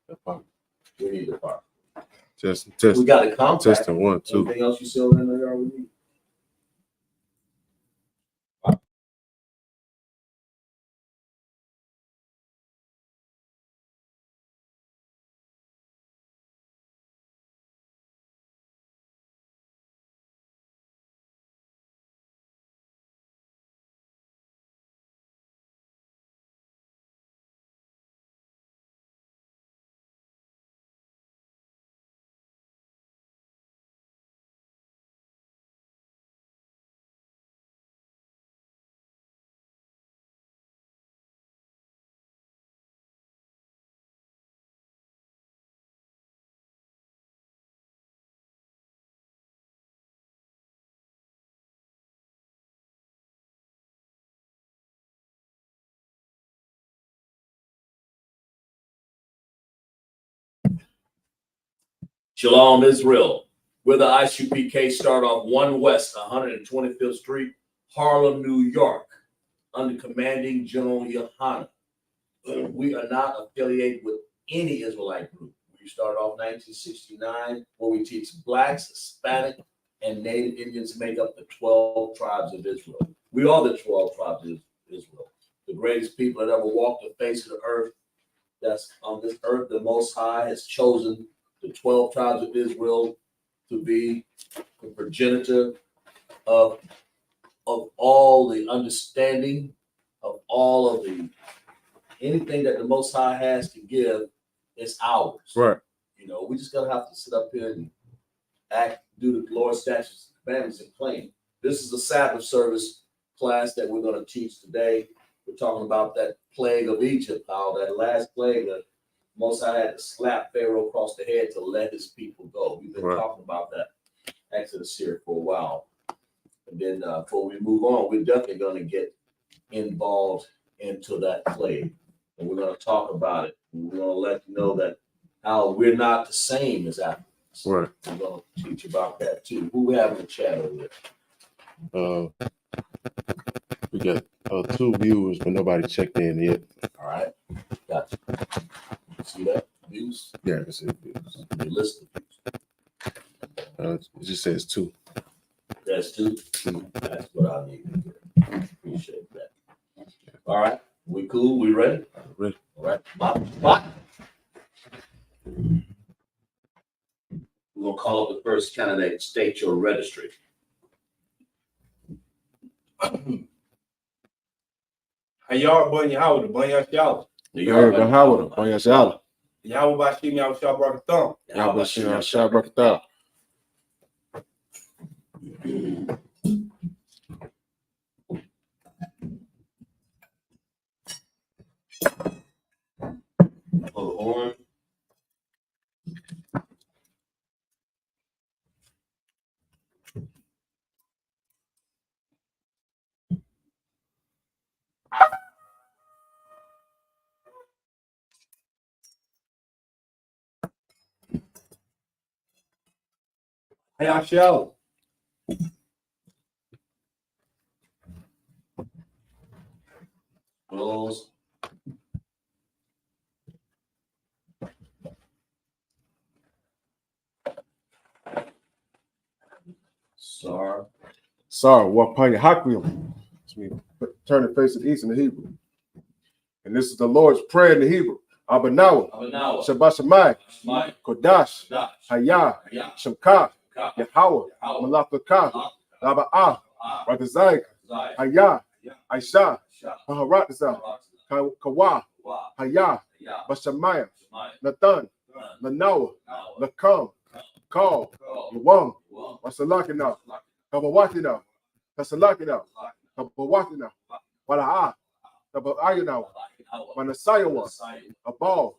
We need the part. Test. We got a compact. Testing 1, 2. Anything else you still in there? We need. Shalom, Israel. We're the ISUPK, start off 1 West 125th Street, Harlem, New York, under commanding General Yohana. We are not affiliated with any Israelite group. We started off 1969, where we teach blacks, Hispanic, and Native Indians make up the 12 tribes of Israel. We are the 12 tribes of Israel, the greatest people that ever walked the face of the earth. That's on this earth, the Most High has chosen the 12 tribes of Israel to be the progenitor of all the understanding, of all of the anything that the Most High has to give is ours. Right. You know, we just gotta have to sit up here and act, do the Lord's statutes and commandments and claim. This is the Sabbath service class that we're gonna teach today. We're talking about that plague of Egypt, how that last plague that Most High had to slap Pharaoh across the head to let his people go. We've been talking about that Exodus here for a while. And then before we move on, we're definitely going to get involved into that plague. And we're going to talk about it. We're going to let you know that how we're not the same as Africans. Right. We're going to teach about that too. Who we have in the chat over there? We got 2 viewers, but nobody checked in yet. All right. Gotcha. See that? Views? Yeah, I see views. The list of views. It just says 2. That's 2. That's what I need to hear. Appreciate that. All right. We cool? We ready? Ready. All right. Bye. We're going to call up the first candidate. State your registry. Hayar Bunny Howard, Bunny Shala. Yarba Howard, Banya Shala. Yahweh Bashim Yahweh Shabrak Thumb. Yahweh Shina Shabrakata. Hold on. Hayar Shala. Close. Sorry, Wapanya Hakwim. Turn the face of the east in the Hebrew. And this is the Lord's prayer in the Hebrew. Abanawa, Shabbat Shemai, Kodash, Hayah, Shemkah, Yahweh, Malakakah, Laba'ah, Radazai, Hayah, Aisha, Maharatazah, Kawah, Hayah, Bashamaya, Nathan, Manawa, Lakam, Kal, Yawam, Wasalakina, Kabawatina, Kasalakina, Kabawatina, Wala'ah, Kabayana, Manasayawa, Abal,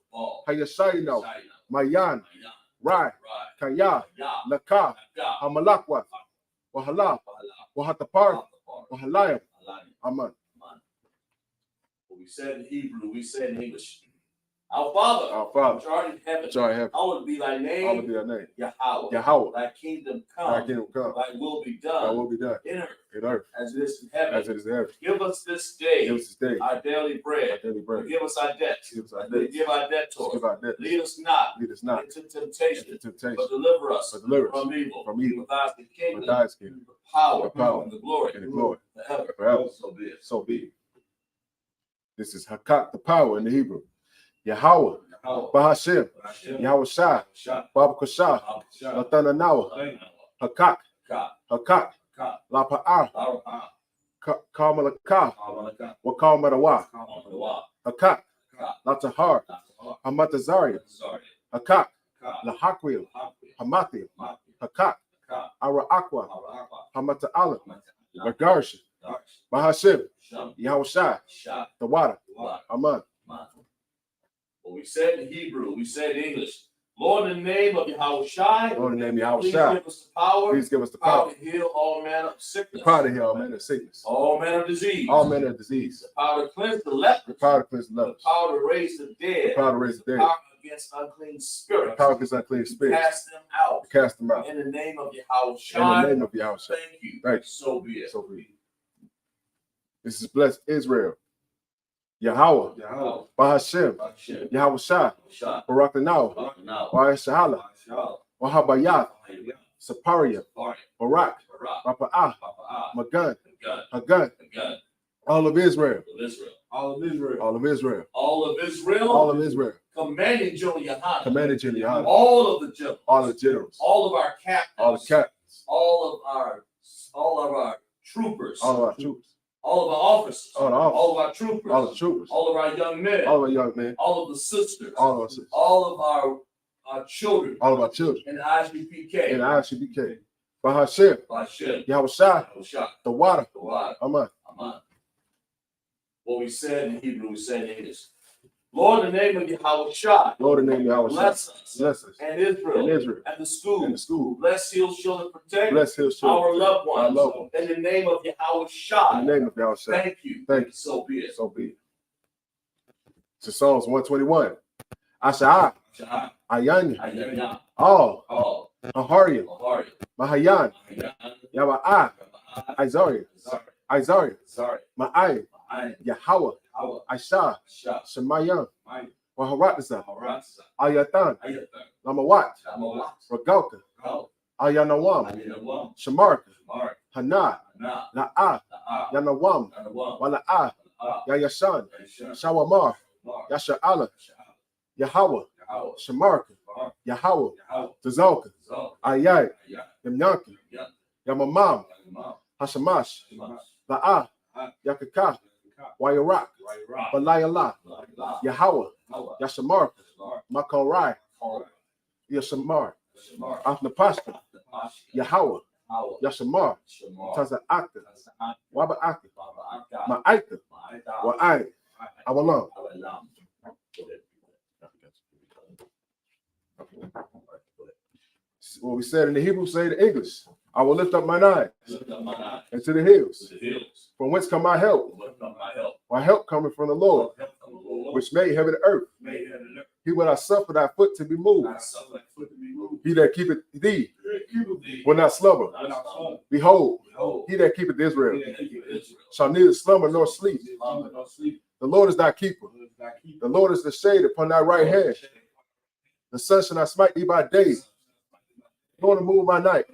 Hayashayino, Mayan, Rai, Kaya, Laka, Hamalakwa, Wahala, Wahatapar, Wahalayam, Aman. What we said in Hebrew, we said in English. Our Father, Our Father, which art in heaven, which art in heaven, hallowed be thy hallowed be name, thy name. Yahweh. Yahweh, Thy kingdom thy come, kingdom come, thy will be thy done will be done in earth in earth as it is in heaven. as it is in heaven. Give us this day Give us this day our daily bread. our daily bread. Forgive us our debts. Give us our As we debts. give our debtors. Give our debts. Lead us not Lead us not into temptation, into temptation, but deliver us but deliver us from evil. from evil. For thine is the For kingdom, thine is the kingdom, the power, the power, and the glory, and the glory forever. forever. So be it. So be it. This is Hakak, the power in the Hebrew. Yahweh, Bahashem, Yahweh Shai, Baba Kashah, Latana Nawa, Hakak, Hakak, Lapa'ah, Kamalaka, Wakamadawa, Hakak, Latahar, Hamatazariah, Hakak, Lahakwil, Hamathia, Hakak, Ara Aqua, Hamata'ala, Lagarsha, Bahashem, Yahweh Shai, the water, Aman. What we said in Hebrew, we said in English. Lord, in the name of Yahweh Shai, Lord, in the name of Yahweh please Shai, give us the power, please give us the power power, to heal all manner of sickness, the power to heal all manner of sickness, all manner of disease, all manner of disease, the power to cleanse the leper, the power to cleanse the the lepers, power to raise the the dead, power to raise the the dead, power against unclean the spirits, power against unclean to spirits, cast them out. to cast them out. In the name of Yahweh In Shai, the name of Yahweh Shai. thank you. Thank you. So be it. So be it. This is blessed Israel. Yahweh, Bahashem, Yahweh Shai, Barak Now, Wa'eshahala, Wahabayah, Saparia, Barak, Rapa'ah, Magan, Hagan, all of Israel, All of Israel. all of Israel, All of Israel, all of Israel, commanding General Yohanan, commanded in Yahweh, all of the generals, all the generals, all of our captains, all the captains, all of our troopers, all of our troops, all of our officers, all the officers, all of our troopers, all the troopers, all of our young men, all of our young men, all of the sisters, all of our sisters, all of our children, all of our children, and ISUPK, and ISUPK, Bahashem, Hashem, Yahweh Shai, Shah, the water, the water, Aman. Aman. What we said in Hebrew, we said in English. Lord, in the name of Yahweh Shai, Lord, in the name of Yahweh Shai, bless us, bless us, and Israel, and Israel, and the school, and the school, bless, heal, shield, and protect bless his our children, loved our ones. loved ones. In the name of Yahweh Shai, In the name of Yahweh Shai, thank you. thank you. So be it. So be it. To Psalms 121. Asha'ah, Shai, Ayanya, Ayanya, all, all, Aharia, Ahari, Mahayan, Ayan, Yaba'ah, Azari, Isaiah, Isaiah, Sorry, Ma'ai, I, Yahweh, Hawa, Aisha, Shah, Shemayam, Mine, Waharatza, Haratsa, Ayatan, Ayatan, Lamawat, Amawat, Ragalka, Kal, Ayanawam, Ayinawam, Shamarka, Mark, Hana, Na, La'ah, Na'a, Yanawam, Anawam, Wala'ah, Ah, Yayashan, Aisha, Shawamar, Mark, Yasha'ala, Shah, Yahweh, Yahawa, Shamarka, Mark, Yahweh, Yahawa, Tazalka, Zal, Ayay, Ayan, Yamyanka, Yan, Yamamam, Yamam, Hashamash, Shimas, La'ah, Yakaka, Wayarak, Waira, Balayala, La, Yahweh, Hawa, Yashamar, Mark, Makorai, Kal, Yashamar, Shamar, Afnapashta, Ash, Yahweh, Hawa, Yashamar, Shamar, Taza'aka, Tasa'at, Waba'aka, Baba, Aka, Ma'aita, Ma'aita, Wa'ai, Awalam. Awalam. What we said in the Hebrew, say in the English. I will lift up mine eyes Lift up mine eyes into the hills. to the hills. From whence come my help? Lift up my help. My help coming from the Lord, Help from the Lord, which made heaven and earth. made heaven and earth. He will not suffer thy foot to be moved. I suffer thy foot to be moved. He that keepeth thee Keep thee. will not slumber. When I slumber, Behold, behold, he that keepeth Israel he that keepeth Israel shall neither slumber nor sleep. slumber nor sleep. The Lord is thy keeper. The Lord is the shade upon thy right hand. The sun shall not smite thee by day, nor the moon by night.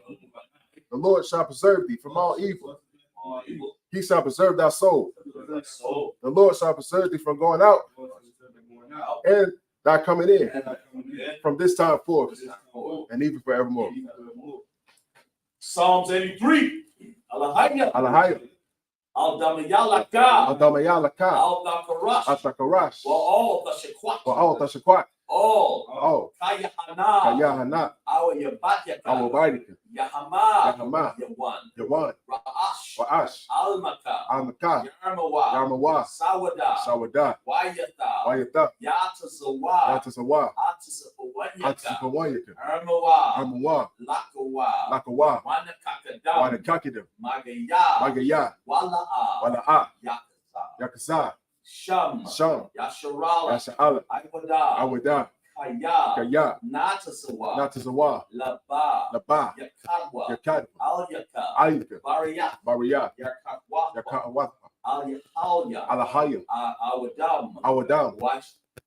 The Lord shall preserve thee from all evil. All evil. He shall preserve thy soul. Thy soul. The Lord shall preserve thee from going out and thy coming in And I come in. from this time forth Forward. and even forevermore. Psalms 83. Alahaya. Alahaya, Al-Damayalaka. Adamayalaka, Al-Dakarash. Atakarash, All the Shequat. Wa'al Tashakwat, All. Kayahana. Kayahana, Our Yabatyaka. Awabadika, Yahama. Yahama, Yawan. Yawan, Ra'ash. Wa'ash, Almaka. Amaka, Yarmawa. Yarmawa, Sawada. Sawada, Wayata. Wayata, Yatazawa. Yatasawa, Atasapawanyaka. Atasapawanyaka, Armawa. Amawa, Lakawa. Lakawa, Wanakakadam. Wanakakidam, Magaya. Magaya, Wala'a. Wala'a, Yakasa. Yakasa, Sham, Sham, Yasharala, Yasha'ala, Iwada, Awada, Kaya, Kaya, Natasawa, Natazawa, Laba, Laba, Yakadwa, Yakad, Alyaka, Ayika, Bariya, Bariya, Yakatwa, Yaka'awat, Alyahalya, Alahaya, Awadam, Awadam,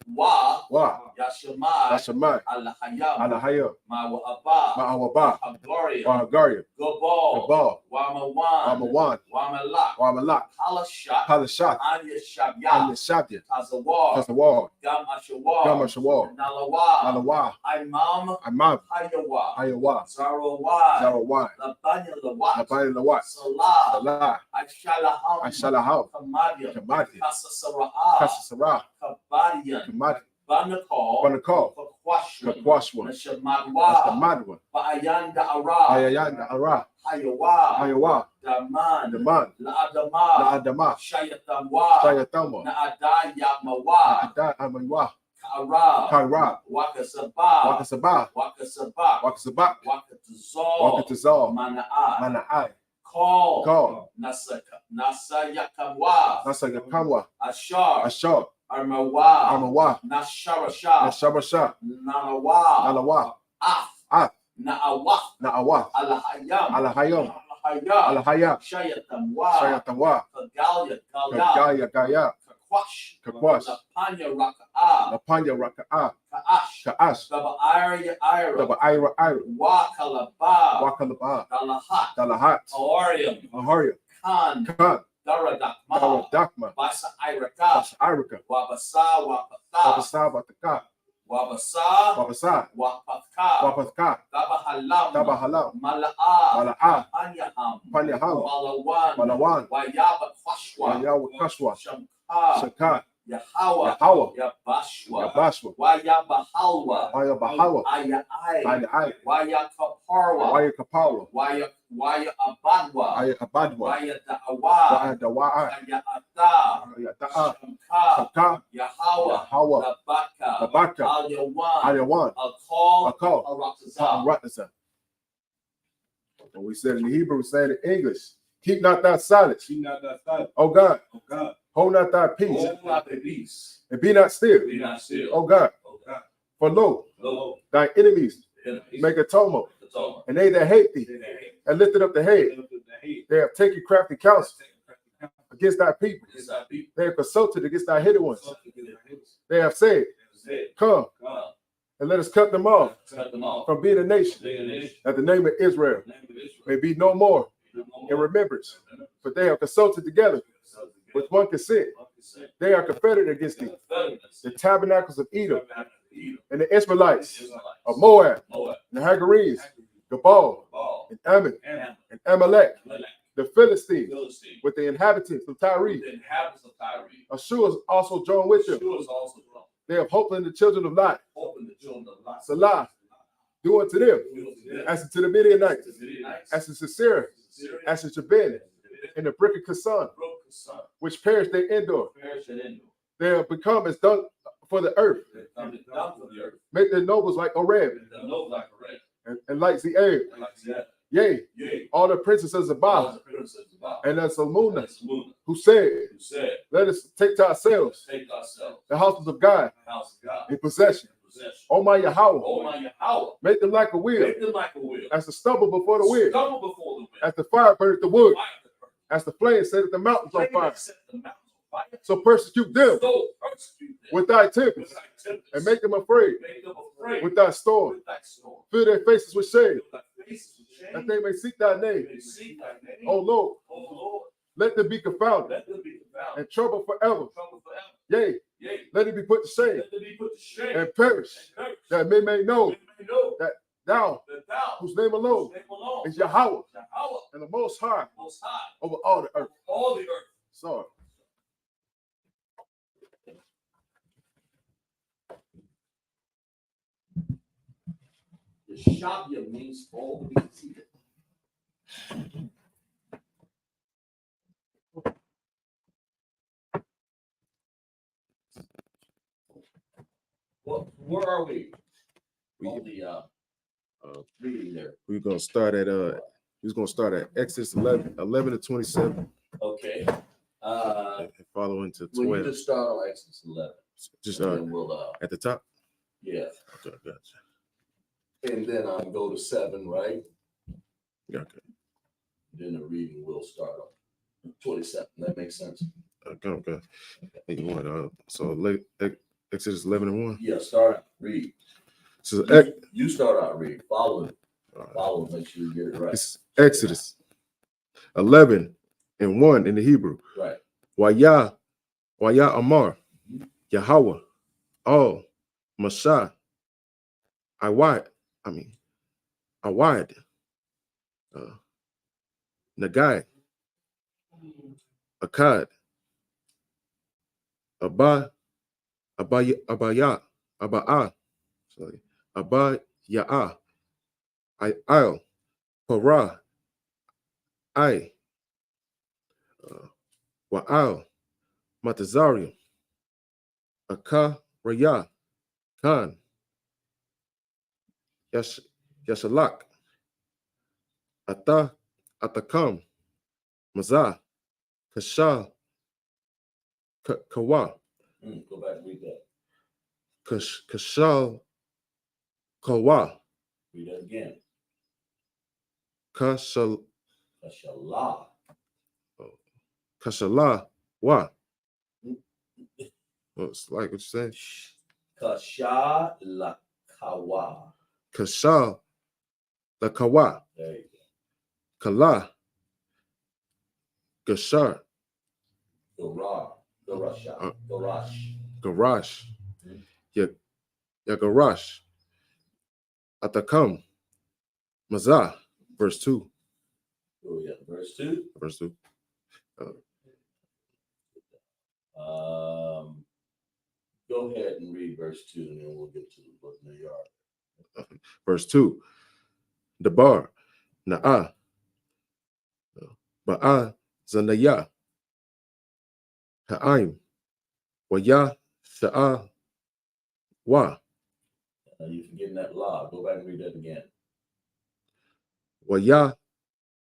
Wa, Wa, Yashamai, Yashamai, Alahayam, Alahaya, Mawaba, Ma'awaba, Hagaria, Wahagaria, Gobal, Gabal, Wamawan, Wamawan, Wamalak, Wamalak, Halashat, Halashat, Anya Shabya, Anya-Shabya, Tazawar, Tazawar, Gamashawar, Gamashawar, Nalawa, Nalawa, Imam, Imam, Hayawa, Ayawa, Zarawai, Zarawai, Labanya Lawat, Labani Lawat, Salah, Salah, Ashalaham, Ashalaham, Kamadian, Kamadi, Kasasara'a, Kasasara, Kabadian, Kamadi, Banakal, Banakal, Kakwashwan, Kakwashwa, Nashamadwa, Nastamadwa, Ba'ayanda Ara, Ayayanda Ara, Hayawa, Ayawa, Daman, Daman, La'adama, La'adama, Shayatamwa, Shayatama, Na'adayamawa, Na'ada Amaywa, Kara, Kaira, Wakasaba, Wakasaba, Wakasaba, Wakasabak, Wakatazal, Wakatazal, Mana'at, Mana'ai, Call, Call, Nasayakamwa, Nasayakamwa, Ashar, Ashar, Armawa, Armawa, Nasharasha, Nashabasha, Nanawa, Nalawa, Af, Af, Na'awaf, Na'awaf, Alahayam, Alahayam, Alahaya, Alahaya, Shayatamwa, Shayatawa, Kagalia, Galya, Kagaya, Gaya, Kakwash, Kakwash, Lapanya Raka'a, Lapanya Raka'a, Ka'ash, Ka'ash, Daba Ira Ira, Daba Ira Ira, Wakalaba, Wakalaba, Dalahat, Dalahat, Aorium, Aharia, Khan, Khan, Daradakma, Daradakma, Basa Iraka, Basa Irika, Wabasa, Wapatha, Babasa, Bataka, Wabasa, Babasa, Wapatka, Wapatka, Dabahalam, Dabahalam, Mala'a, Mala'a, Panyaham, Panyaham, Malawan, Malawan, Wayaba Kwashwa, Wayawa Kashwa, Shamka, Shaka, Yahawa, Yahawa, Yabashwa, Yabashwa, Wayaba Halwa, Wayabahawa, Aya Aya Aya, Waya Kaparwa, Waya Kapawa, Waya Abadwa, Aya Abadwa, Waya Da'awa, Waya Dawa'a, Kaya Ata, Aya Da'a, Shamka, Shaka, Yahawa, Yahawa, Labaka, Labaka, Al-Yawan, Ayawan, Al-Qal, Akal, Al-Ratazah. Ratnasa. And we said in the Hebrew, we said in English, keep not thy silence, She not that side. O God, Oh God. hold not thy peace, Hold not the peace, and be not still, be not still. O God, O God, for lo, lo, thy enemies enemies, make a tumult, the tumult, and they that hate thee they hate, and lifted up the head, they have taken crafty counsel against thy people, against thy people, they have consulted against thy hidden ones, they have said, come come, and let us cut them off cut them off, from being a nation, being a nation, that the name of Israel the name of Israel, may be no more no in more, remembrance, for they have consulted together with one consent, they are confederate against thee, the tabernacles of Edom, and the Israelites of Moab, and the Hagarenes, Gabal, and Ammon, and Amalek, the Philistines, with the inhabitants of Tyre. the inhabitants of Tyre, Ashur is also joined with them. Shua is also wrong. They have hope in the children of Lot. Open the children of Lot. Salah, do unto them, as unto the Midianites, as to Sisera, as to Jabin, and the brick of Kasan, which perished they endure. They have become as dung for the earth. Make their nobles like Oreb, and like Ze'er. Yea, all the princesses of Baal, and as Salmuna, who said, let us take to ourselves the houses of God in possession. O my Yahweh, make them like a wheel, as the stubble before the wind, as the fire burns the wood, as the flame setteth the mountains on fire. So persecute them with thy tempest, and make them afraid with thy storm. Fill their faces with shame, that they may seek thy name. O Lord, let them be confounded and troubled forever. Yea, let it be put to shame and perish, that men may know that thou, whose name alone is Yahweh, and the Most High over all the earth. Sorry. The Shabya means all to be seated. Well, where are we? On the reading there. We're gonna start at Exodus 11 to 27. Okay. and follow into Well, you 12. just start on Exodus 11. Just And then we'll, at the top. yeah. Okay, gotcha. And then go to 7, right? Yeah, okay. Then the reading will start on 27. That makes sense. Okay. Hey, you want, so Exodus 11 and 1. Yeah, start out, read. So You start out, read. Follow, make sure you get it right. it's Exodus 11 and 1 in the Hebrew. Right. Waya Amar, Yahweh, all, Mashah, Awad, Nagai, Akkad, Abaya, sorry, Abaya, I'll, Parah, Wa'al, Matazarium, Aka, Raya, Khan, Yashalak, Atakam, Mazah, Kashal, Kawa, Go back and read that. Kashal, Kawa, Read that again. Kashala, Wa. It's like what you say. Kashalakawa. Kashal, the Kawa, There you go. Kala, Gashar, Garash, Yagarash, Atakam, Mazah, verse 2. Oh, yeah, verse 2. Verse 2. Go ahead and read verse 2, and then we'll get to the book of New York. Verse 2. Debar, Na'ah, Ba'a, Zanaya, Ha'im, Waya, Sha'ah, Wa, You're forgetting that la. Go back and read that again. Waya,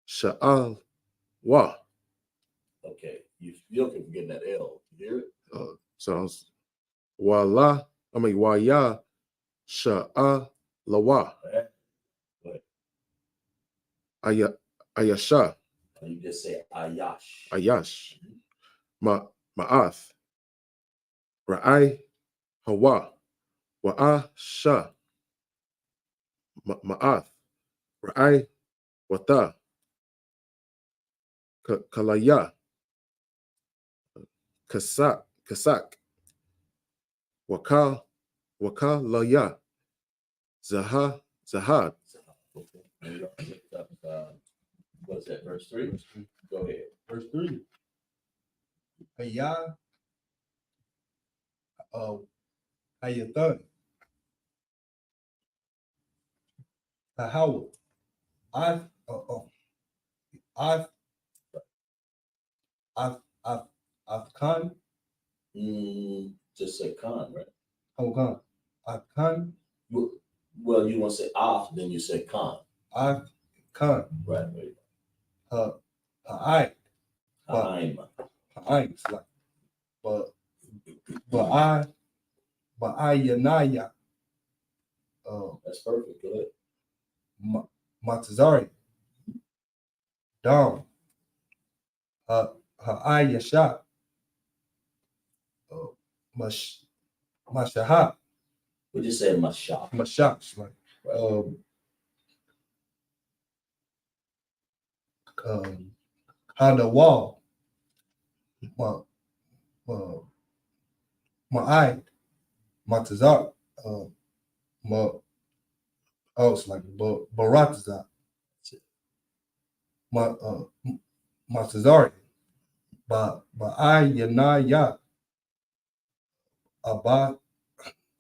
Sha'ah, Wa. Okay, you're forgetting that L. You hear it? Sounds Waya, Sha'ah, Lawa, Ayasha, You just say Ayash. Ayash, Ma'ath, Ra'ai, Hawa, Wa'a, Sha, Ma'ath, Ra'ai, Wata, Kalaya, Kasak, Waka, Laya, Zahad. What's that, verse 3? Go ahead. Verse 3. Hayah, Hayathan, Hahawa, I've Khan, Just say Khan, right? Khan, I've Khan, Well, you want to say Af, then you say Khan. I've Khan, Right. Ha'ai, Ha'im. it's like, but I Yanaya, That's perfect. Go ahead. Matazari, Dom, Ha'ai Yasha, Mashaha, We just say Mashah. Mashak, like, Honda Wall, Ma'ai, Matazar, it's like Baratazar, Matazari, Ba'ai Yanaya, Abad,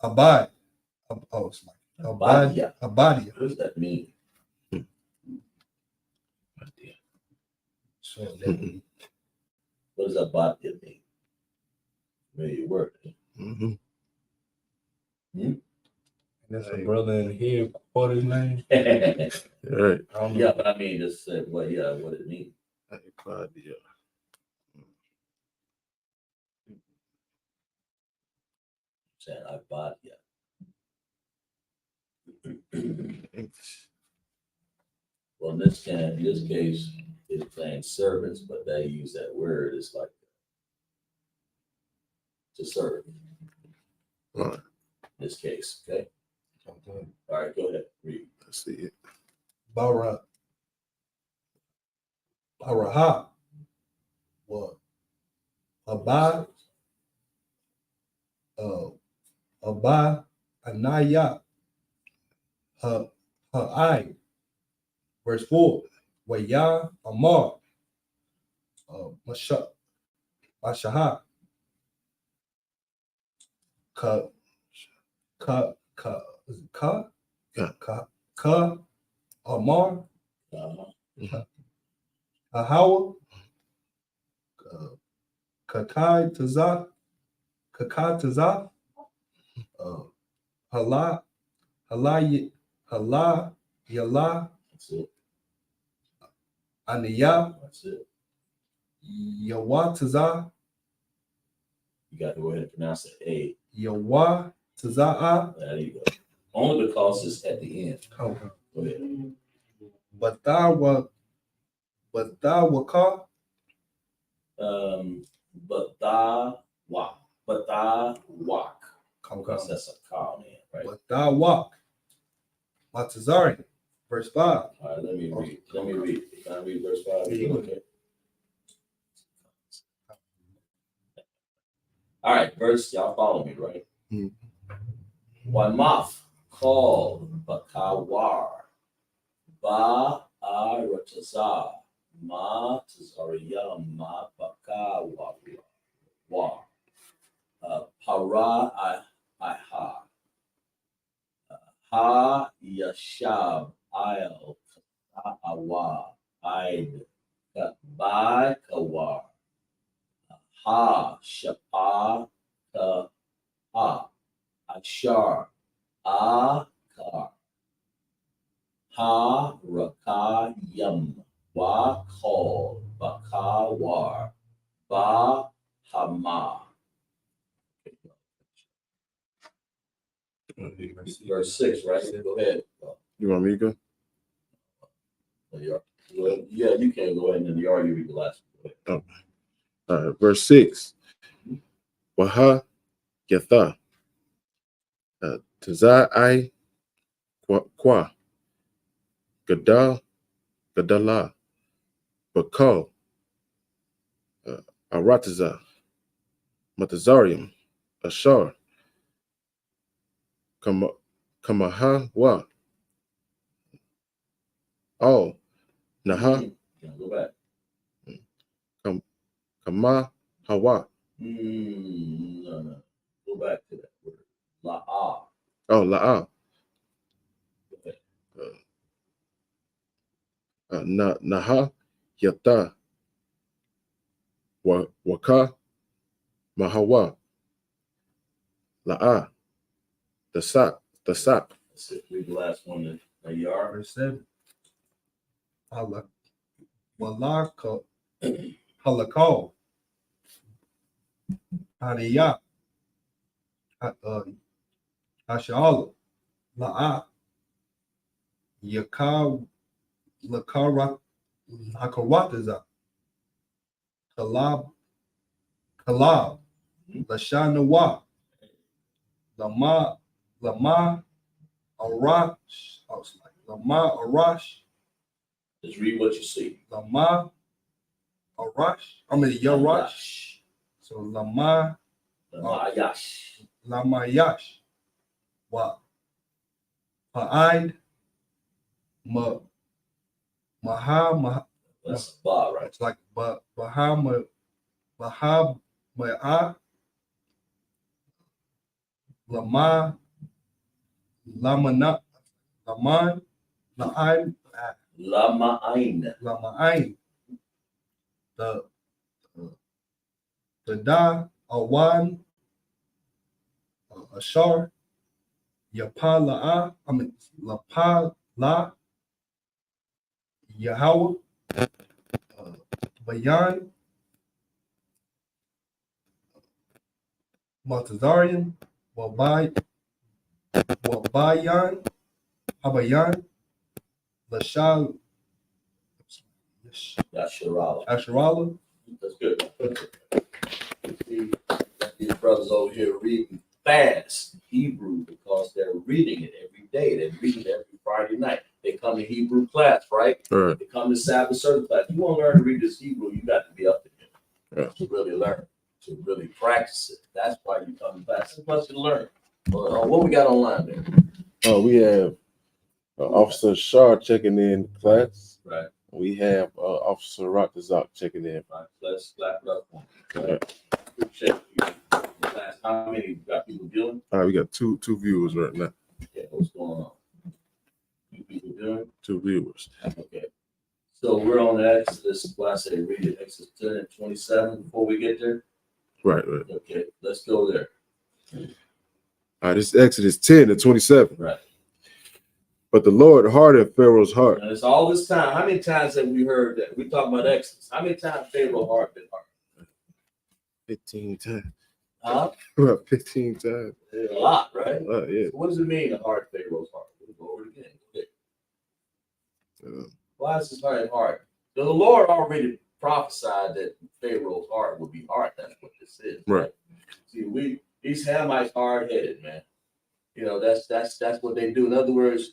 it's like Abadia. Abadia. What does that mean? So that What does Abadia mean? Familiar word. Mm-hmm. that's a brother in here. What his name? Right. Yeah, but I mean, just say, what it means. saying I bought ya. Well, in this case, it's saying servants, but they use that word. It's like to serve. All right. In this case, okay. All right, go ahead. Read. Let's see it. Baraha. What? Abba. Abba. Anaya. Ha'ai. Verse 4. Waya Amar. Mashaha. Ka Amar. Ahawa. Kakai Tazah. Hala Yala. That's it. Aniyah. That's it. Yawatazah. You got to go ahead and pronounce it A. Yawatazah. There you go. Only because it's at the end. Oh. Go ahead. Batawaka. Batawak. Because that's a cow man, right? Batawak. Matazari. Verse 5. All right, let me read. Can I read verse 5? Okay. All right, verse, y'all follow me, right? Wamath called Bakawar, Ba-Aratazar, Ma-Tazariya, Ma-Bakawar, Para-Aha, Ha-Yashab, I'll, Awa, I'd, Ba-Kawar, Ha-Shapa, Ha, Ashar, Akar, Ha Raka Yum, Wa Kol, Bakawar, Ba Hama. Verse 6, right? Go ahead. You want me to go? Yeah, you can go ahead and then you already read the last one. All right, verse 6. Waha Yatha. Tazai Kwa. Gadala. Bakal. Arataza. Matazarium. Ashar. Kamaha Wa. Oh. Naha. Go back. Kama Hawa. No. Go back to that word. La'ah. Oh, La'a. Naha Yata. Waka Mahawa. La'a. The sap. That's it. Read the last one. There you are. Verse 7. Halakal. Hadiya. Asha'ala. La'a. Yakar. Lakarataza. Kalab. Lashanawa. Lama Arash. I was like, Lama Arash. Just read what you see. Lama Arash. Yarash. So Lama Yash. Lamayash. Wa Ha'id. Maha. That's Ba, right? It's like Baha Ma'a. Lama Lamana Laman La'ain Lama'ain. The Da Awan Ashar Yapa La'a. Lapa La Yahweh Bayan Maltazarian Wabayan, Habayan, Lashal, Asherala. That's good. See, these brothers over here reading fast Hebrew because they're reading it every day. They're reading it every Friday night. They come to Hebrew class, right? Right. They come to Sabbath Service class. You want to learn to read this Hebrew, you got to be up to it to really learn, to really practice it. That's why you come to class. It's much to learn. What we got online there? We have Officer Shar checking in class. Right. We have Officer Rockazak checking in. Right. Let's clap it up. Right. Appreciate you. Class. How many you got people viewing? All right, we got two viewers right now. Yeah, what's going on? You people viewing? 2 viewers. Okay. So we're on Exodus, why I say read it, Exodus 10 and 27 before we get there. Right. Okay, let's go there. All right, this is Exodus 10 to 27. Right. But the Lord hardened Pharaoh's heart. And it's all this time. How many times have we heard that? We talk about Exodus. How many times Pharaoh heart been hard? 15 times. Huh? About 15 times. A lot, right? Yeah. So what does it mean to hard Pharaoh's heart? We'll go over it again. Okay. Why is his heart hard? The Lord already prophesied that Pharaoh's heart would be hard. That's what this is. Right. See, these Hamites hard-headed, man. You know, that's what they do. In other words,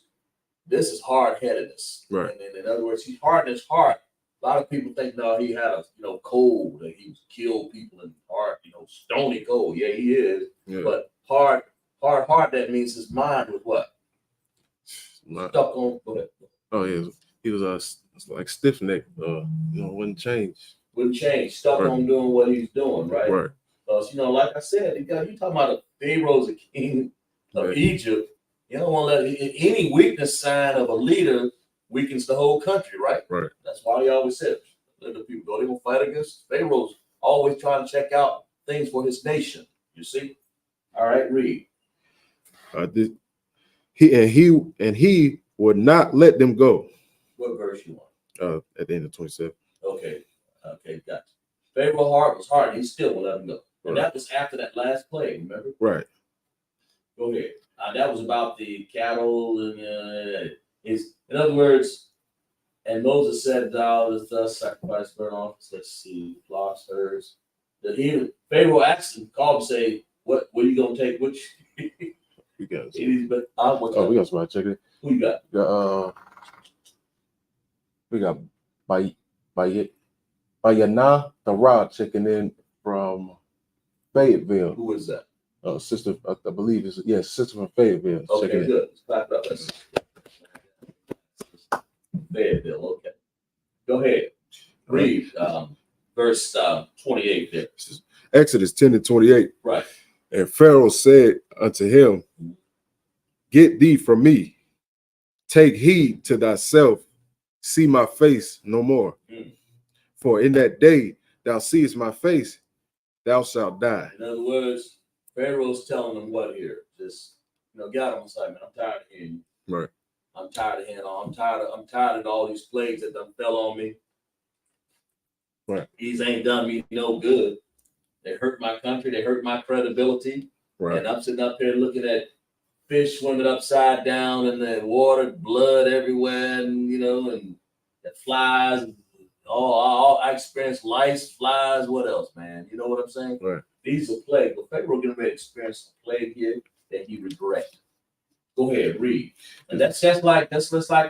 this is hard-headedness. Right. And in other words, he's hardened his heart. A lot of people think, no, he had a cold, that he killed people in heart, stony cold. Yeah, he is. Yeah. But hard, that means his mind was what? Stuck on. Go ahead. Oh yeah, he was like stiff necked. Wouldn't change. Wouldn't change. Stuck on doing what he's doing, right? Right. Because like I said, you talking about a Pharaoh's a king of Egypt. You don't want to let any weakness sign of a leader weakens the whole country, right? Right. That's why he always said, let the people go. They're gonna fight against Pharaoh's always trying to check out things for his nation. You see? All right, read. He would not let them go. What verse you want? At the end of 27. Okay, gotcha. Pharaoh's heart was hard, and he still won't let them go. And that was after that last plague, remember? Right. Go ahead. That was about the cattle and in other words, and Moses said, "Thou is thus sacrifice burnt offerings." Let's see, flocks, herds. Pharaoh asked him, called him, say, "What are you gonna take?" Which You got. we got somebody checking it. Who you got? We got Bayana the Rod checking in from Fayetteville. Who is that? Sister, I believe is sister from Fayetteville. Okay, good. Let's clap it up. Fayetteville. Okay. Go ahead. Read verse 28 there. Exodus 10 and 28. Right. And Pharaoh said unto him, "Get thee from me. Take heed to thyself. See my face no more. For in that day thou seest my face, thou shalt die." In other words, Pharaoh's telling them what here? Just get out of my sight, man. I'm tired of hearing you. Right. I'm tired of hearing all. I'm tired of all these plagues that done fell on me. Right. These ain't done me no good. They hurt my country. They hurt my credibility. Right. And I'm sitting up here looking at fish swimming upside down in the water, blood everywhere, and and the flies. I experienced lice, flies. What else, man? You know what I'm saying? Right. These are plagues. But Pharaoh getting ready to experience a plague here that he regret. Go ahead, read. And that's just like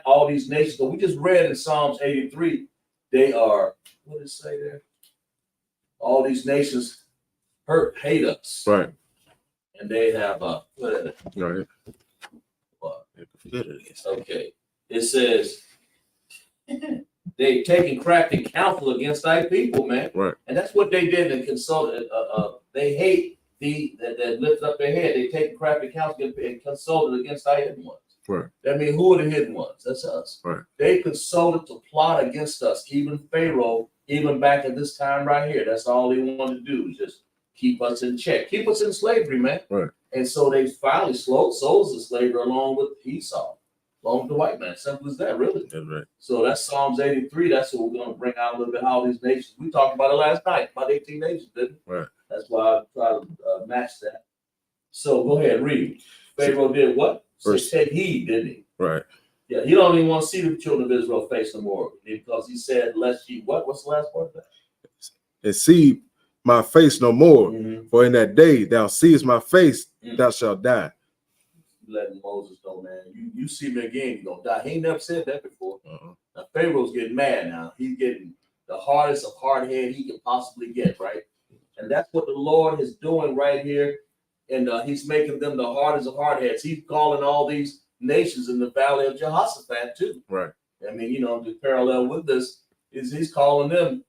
all these nations. So we just read in Psalms 83, they are, what does it say there? All these nations hate us. Right. And they have Right. What? It Okay. It says they've taken crafty counsel against thy people, man. Right. And that's what they did and consulted. They hate that lifted up their head. They take crafty counsel and consulted against thy hidden ones. Right. That means who are the hidden ones? That's us. Right. They consulted to plot against us, even Pharaoh, even back at this time right here. That's all they wanted to do is just keep us in check, keep us in slavery, man. Right. And so they finally sold us to slavery along with Esau, along with the white man. Simple as that, really. That's right. So that's Psalms 83. That's what we're going to bring out a little bit. How these nations, we talked about it last night, about 18 nations, didn't we? Right. That's why I try to match that. So go ahead, read. Pharaoh did what? Verse- Take heed, didn't he? Right. Yeah, he don't even want to see the children of Israel face no more because he said, "Lest ye what? What's the last part of that?" And see my face no more, Mm-hmm. for in that day thou seest my face, thou shalt die. Letting Moses know, man, you see me again, you're gonna die. He ain't never said that before. Uh-uh. Now Pharaoh's getting mad now. He's getting the hardest of hard head he can possibly get, right? And that's what the Lord is doing right here. And he's making them the hardest of hard heads. He's calling all these nations in the valley of Jehoshaphat too. Right. I mean, the parallel with this is he's calling them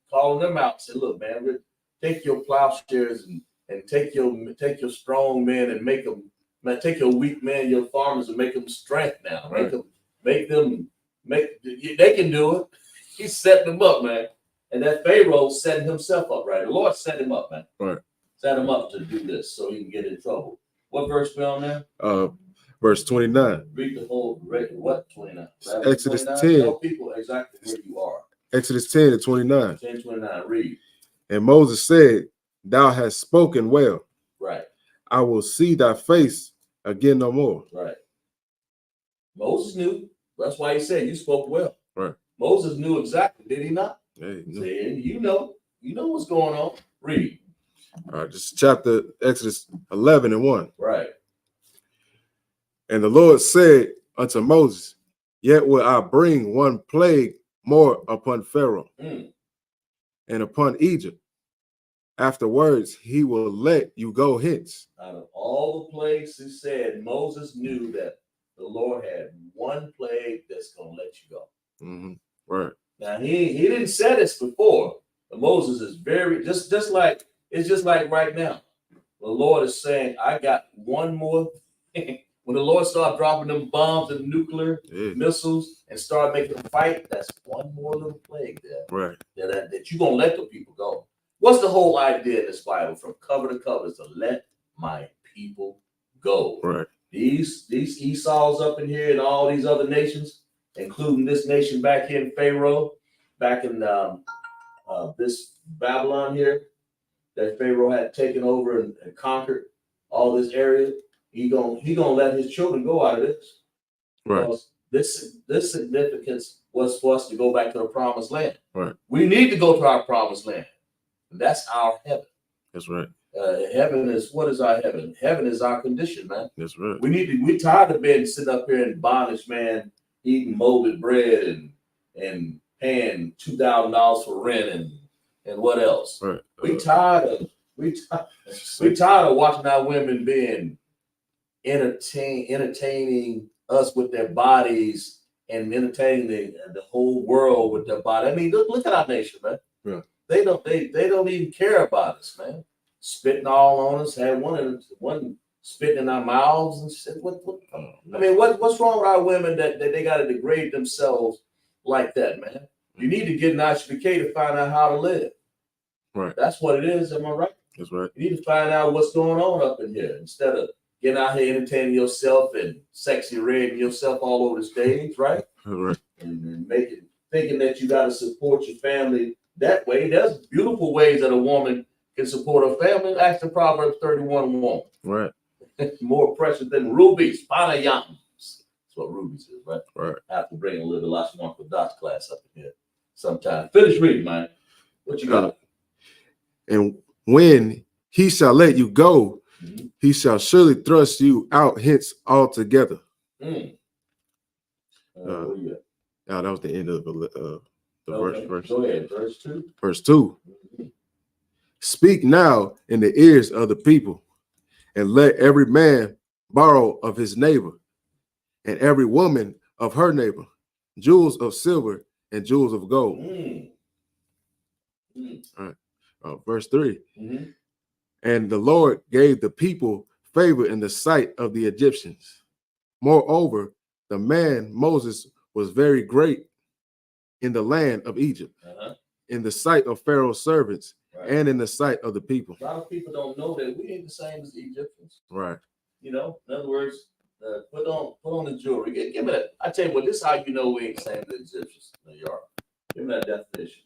out. Say, look, man, take your plowshares and take your strong men and make them. Man, take your weak men, your farmers, and make them strength now. Right. They can do it. He's setting them up, man. And that Pharaoh setting himself up, right? The Lord set him up, man. Right. Set him up to do this so he can get in trouble. What verse we on there? Verse 29. Read the whole, what, 29? Exodus 29? 10. Tell people exactly where you are. Exodus 10 to 29. 10:29, read. And Moses said, thou hast spoken well. Right, I will see thy face again no more. right. Moses knew. That's why he said, you spoke well. Right. Moses knew exactly, did he not? Hey, no. Saying, you know what's going on. Read. All right, this is chapter Exodus 11 and 1. Right. And the Lord said unto Moses, yet will I bring one plague more upon Pharaoh and upon Egypt. Afterwards, he will let you go hence. Out of all the plagues he said, Moses knew that the Lord had one plague that's going to let you go. Mm-hmm. Right. Now, he didn't say this before, but Moses is very, just like right now. The Lord is saying, I got one more thing. When the Lord started dropping them bombs and nuclear missiles and start making them fight, that's one more little plague there. Right. That you're going to let the people go. What's the whole idea in this Bible from cover to cover is to let my people go. Right. These Esau's up in here and all these other nations, including this nation back here in Pharaoh, back in this Babylon here, that Pharaoh had taken over and conquered all this area. He gonna let his children go out of this. Right. Because this significance was for us to go back to the promised land. Right. We need to go to our promised land. That's our heaven. That's right. Heaven is, what is our heaven? Heaven is our condition, man. That's right. We tired of being sitting up here in bondage, man, eating molded bread and paying $2,000 for rent and what else? Right. We tired of watching our women being entertaining us with their bodies and entertaining the whole world with their body. I mean, look at our nation, man. Yeah. They don't even care about us, man. Spitting all on us. Had one spitting in our mouths and shit. I mean, what's wrong with our women that they got to degrade themselves like that, man? You need to get an ISUPK to find out how to live. Right. That's what it is. Am I right? That's right. You need to find out what's going on up in here instead of getting out here entertaining yourself and sexy rating yourself all over the stage, right? Right. And thinking that you got to support your family that way. There's beautiful ways that a woman can support her family. Ask the Proverbs 31 woman. Right. More precious than rubies, panayams. That's what rubies is, right? Right. I have to bring a little last one for Dot's class up in here sometime. Finish reading, man. What you got? And when he shall let you go, he shall surely thrust you out hence altogether. Where you at? That was the end of the Okay. verse. Go ahead, verse 2. Verse 2. Speak now in the ears of the people, and let every man borrow of his neighbor, and every woman of her neighbor, jewels of silver and jewels of gold. All right. Verse 3. And the Lord gave the people favor in the sight of the Egyptians. Moreover, the man Moses was very great in the land of Egypt, in the sight of Pharaoh's servants, and in the sight of the people. A lot of people don't know that we ain't the same as the Egyptians. Right. In other words, put on the jewelry. Give me that. I tell you what, this is how you know we ain't the same as the Egyptians. Give me that definition.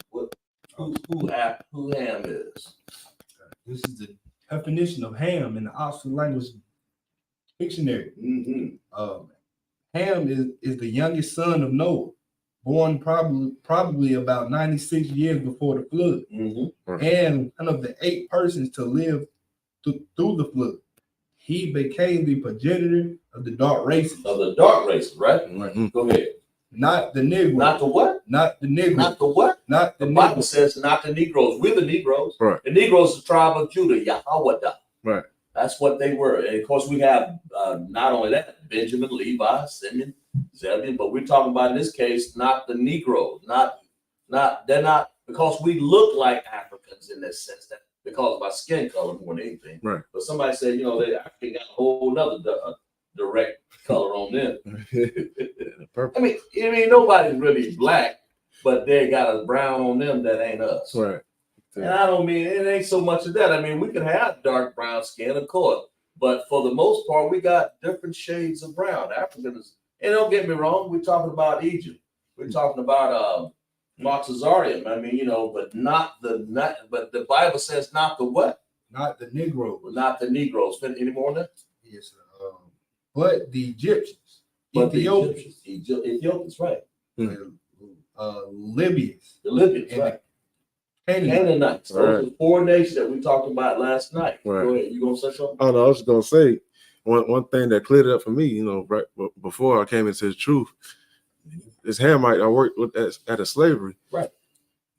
Who Ham is? This is the definition of ham in the Oxford language Dictionary. Mm-hmm. Ham is the youngest son of Noah, born probably about 96 years before the flood, Mm-hmm. and one of the 8 persons to live through the flood. He became the progenitor of the dark races. Of the dark races, right? Mhm. Go ahead. Not the Negroes. Not the what? Not the Negroes. Not the what? Not The the Bible Negroes. says not the Negroes. We're the Negroes. Right. The Negroes is the tribe of Judah, Yahweh. Right. That's what they were. And of course, we have not only that, Benjamin, Levi, Simeon, Zebulun, but we're talking about in this case, not the Negroes. They're not, because we look like Africans in this sense, that because of our skin color more than anything. Right. But somebody said, you know, they African got a whole nother direct color on them. I mean, nobody's really black, but they got a brown on them that ain't us. Right. And I don't mean it ain't so much of that. I mean, we can have dark brown skin, of course, but for the most part, we got different shades of brown. Africans, and don't get me wrong, we're talking about Egypt. We're talking about Moxazarium. I mean, but but the Bible says not the what? Not the Negroes. Not the Negroes. Any more on that? Yes, but the Egyptians, But Ethiopians, the Ethiopians, right? Libyans, The Libyans, and right? Canaanites. Canaanites. Those are the 4 nations that we talked about last night. Right. Go ahead. You gonna say something? Oh no, I was just gonna say one thing that cleared it up for me, right before I came into the truth. This Hamite I worked with at a slavery. Right.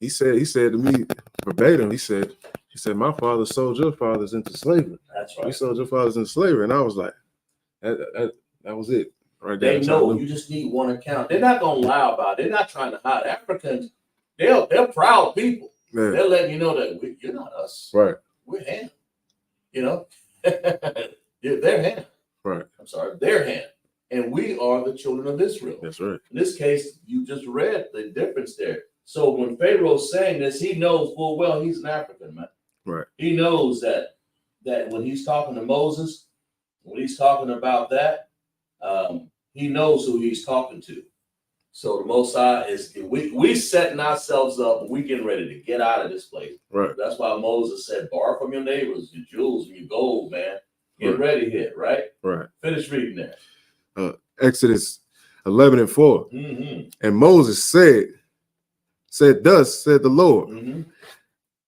He said to me verbatim, he said, my father sold your fathers into slavery. That's We right. sold your fathers into slavery. And I was like, that was it. Right there. They know. You just need one account. They're not gonna lie about it. They're not trying to hide. Africans, they're proud people. Yeah. They're letting you know that you're not us. Right. We're Ham. They're Ham. Right. I'm sorry, they're Ham. And we are the children of Israel. That's right. In this case, you just read the difference there. So when Pharaoh's saying this, he knows full well he's an African, man. Right. He knows that when he's talking to Moses, when he's talking about that, he knows who he's talking to. So the Most High is we setting ourselves up, and we getting ready to get out of this place. Right. That's why Moses said, borrow from your neighbors your jewels and your gold, man. Get Right. ready here, right? Right. Finish reading there. Exodus 11:4. Mm-hmm. And Moses said, thus said the Lord, Mm-hmm.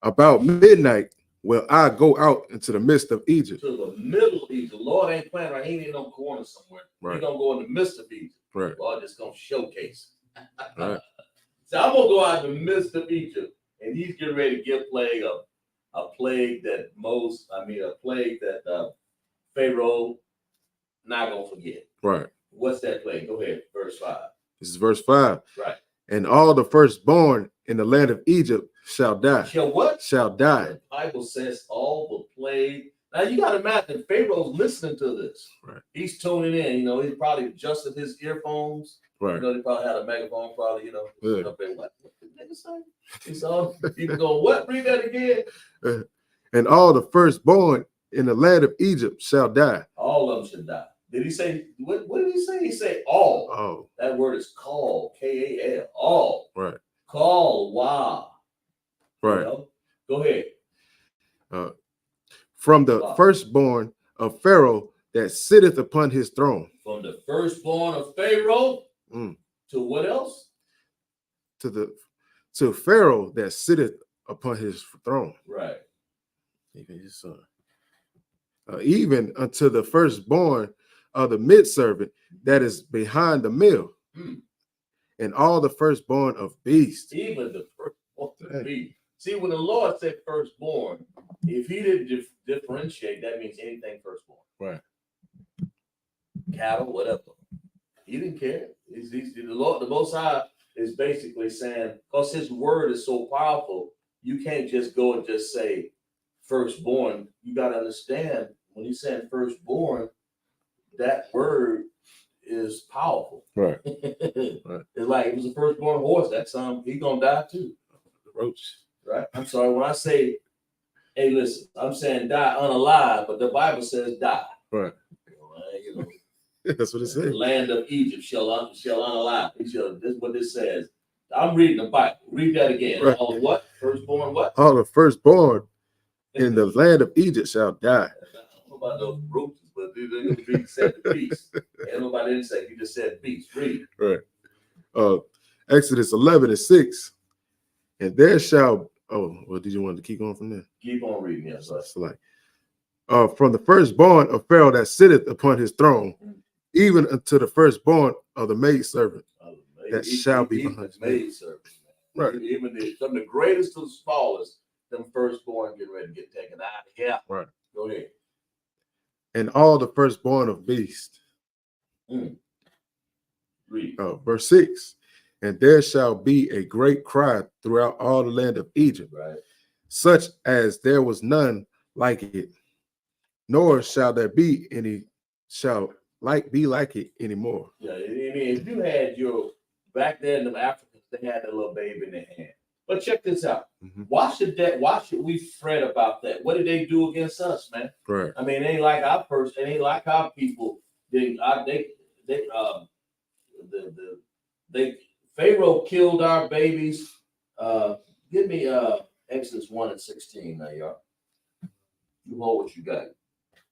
about midnight will I go out into the midst of Egypt. To the middle of Egypt. The Lord ain't playing right. He ain't in no corner somewhere. Right. He's gonna go in the midst of Egypt. Right. God just gonna showcase. Right. So I'm gonna go out in the midst of Egypt, and he's getting ready to give a plague that Pharaoh not gonna forget. Right. What's that plague? Go ahead, verse 5. This is verse 5. Right. And all the firstborn in the land of Egypt shall die. Shall what? Shall die. The Bible says all the plague. Now you got to imagine Pharaoh's listening to this. Right. He's tuning in. He probably adjusted his earphones. Right. They probably had a megaphone. Probably, Yeah. up there, what did the nigga say? He's all people going, what? Read that again. And all the firstborn in the land of Egypt shall die. All of them should die. Did he say what did he say? He said all. Oh. That word is call, K-A-L. All. Right. Call. Wow. Right. Go ahead. From the firstborn of Pharaoh that sitteth upon his throne. From the firstborn of Pharaoh to what else? To Pharaoh that sitteth upon his throne. Right. Even unto the firstborn of the midservant that is behind the mill, and all the firstborn of beasts. Even the firstborn of beasts. See, when the Lord said firstborn, if he didn't differentiate, that means anything firstborn. Right. Cattle, whatever. He didn't care. The Lord, the Most High, is basically saying, because his word is so powerful, you can't just go and just say firstborn. You got to understand, when he's saying firstborn, that word is powerful. Right. It's like it was a firstborn horse. That's he's gonna die too. The roach. Right. I'm sorry. When I say, hey, listen, I'm saying die unalive, but the Bible says die. Right. That's what it says. The land of Egypt shall unalive. This is what this says. I'm reading the Bible. Read that again. Right. All what? Firstborn what? All the firstborn in the land of Egypt shall die. I don't know about those roaches, but the beast said the beast. And nobody didn't say, you just said beast. Read. Right. Exodus 11:6. And there shall, did you want to keep going from there? Keep on reading, yes, sir. It's like, from the firstborn of Pharaoh that sitteth upon his throne, even unto the firstborn of the maidservant that shall be behind his maidservant. Right. Even from the greatest to the smallest, them firstborn getting ready to get taken out of here. Right. Go ahead. And all the firstborn of beast. Read. Verse 6. And there shall be a great cry throughout all the land of Egypt, Right. such as there was none like it, nor shall there be any be like it anymore. Yeah, I mean, if you had back then, the Africans, they had a little baby in their hand. But check this out. Why should we fret about that? What did they do against us, man? Right. I mean, it ain't like our person, it ain't like our people. Pharaoh killed our babies. Give me Exodus 1:16 now, y'all. You hold what you got.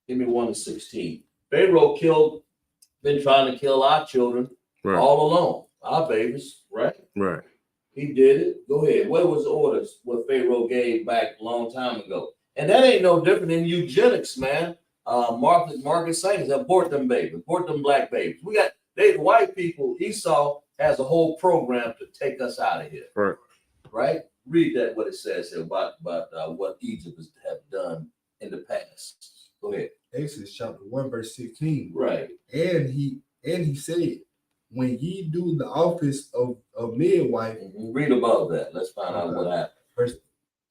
Give me 1:16. Pharaoh been trying to kill our children all along, our babies, right? Right. He did it. Go ahead. What was the orders? What Pharaoh gave back a long time ago, and that ain't no different than eugenics, man. Marcus Saints, abort them babies, abort them black babies. The white people. Esau has a whole program to take us out of here. Right. Right. Read that what it says here about what Egypt have done in the past. Go ahead. Exodus chapter 1, verse 16. Right. And he said, when ye do the office of midwife. Read above that. Let's find out what happened. Verse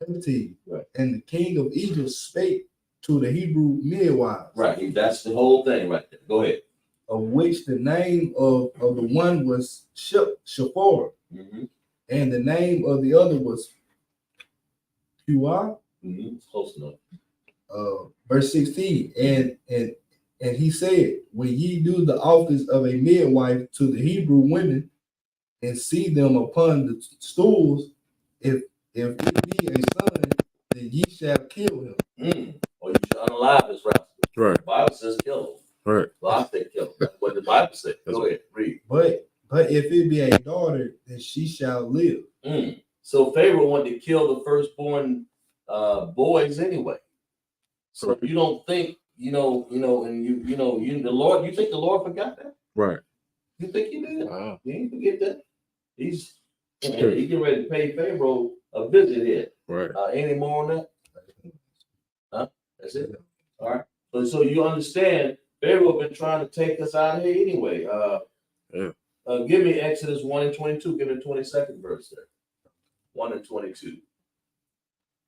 17. Right. And the king of Egypt spake to the Hebrew midwives. Right. That's the whole thing right there. Go ahead. Of which the name of the one was Shapor, and the name of the other was Puah. Close enough. Verse 16. And he said, when ye do the office of a midwife to the Hebrew women, and see them upon the stools, if it be a son, then ye shall kill him. Or you shall unalive this rascal. Right. The Bible says kill him. Right. Well, I say kill him. That's what the Bible says. Go ahead, read. But if it be a daughter, then she shall live. So Pharaoh wanted to kill the firstborn boys anyway. So you don't think, and the Lord, you think the Lord forgot that? Right. You think he did? Wow. He didn't forget that. He's getting ready to pay Pharaoh a visit here. Right. Any more on that? Huh? That's it. All right. So you understand, Pharaoh been trying to take us out of here anyway. Give me Exodus 1:22. Give me the 22nd verse there. 1:22.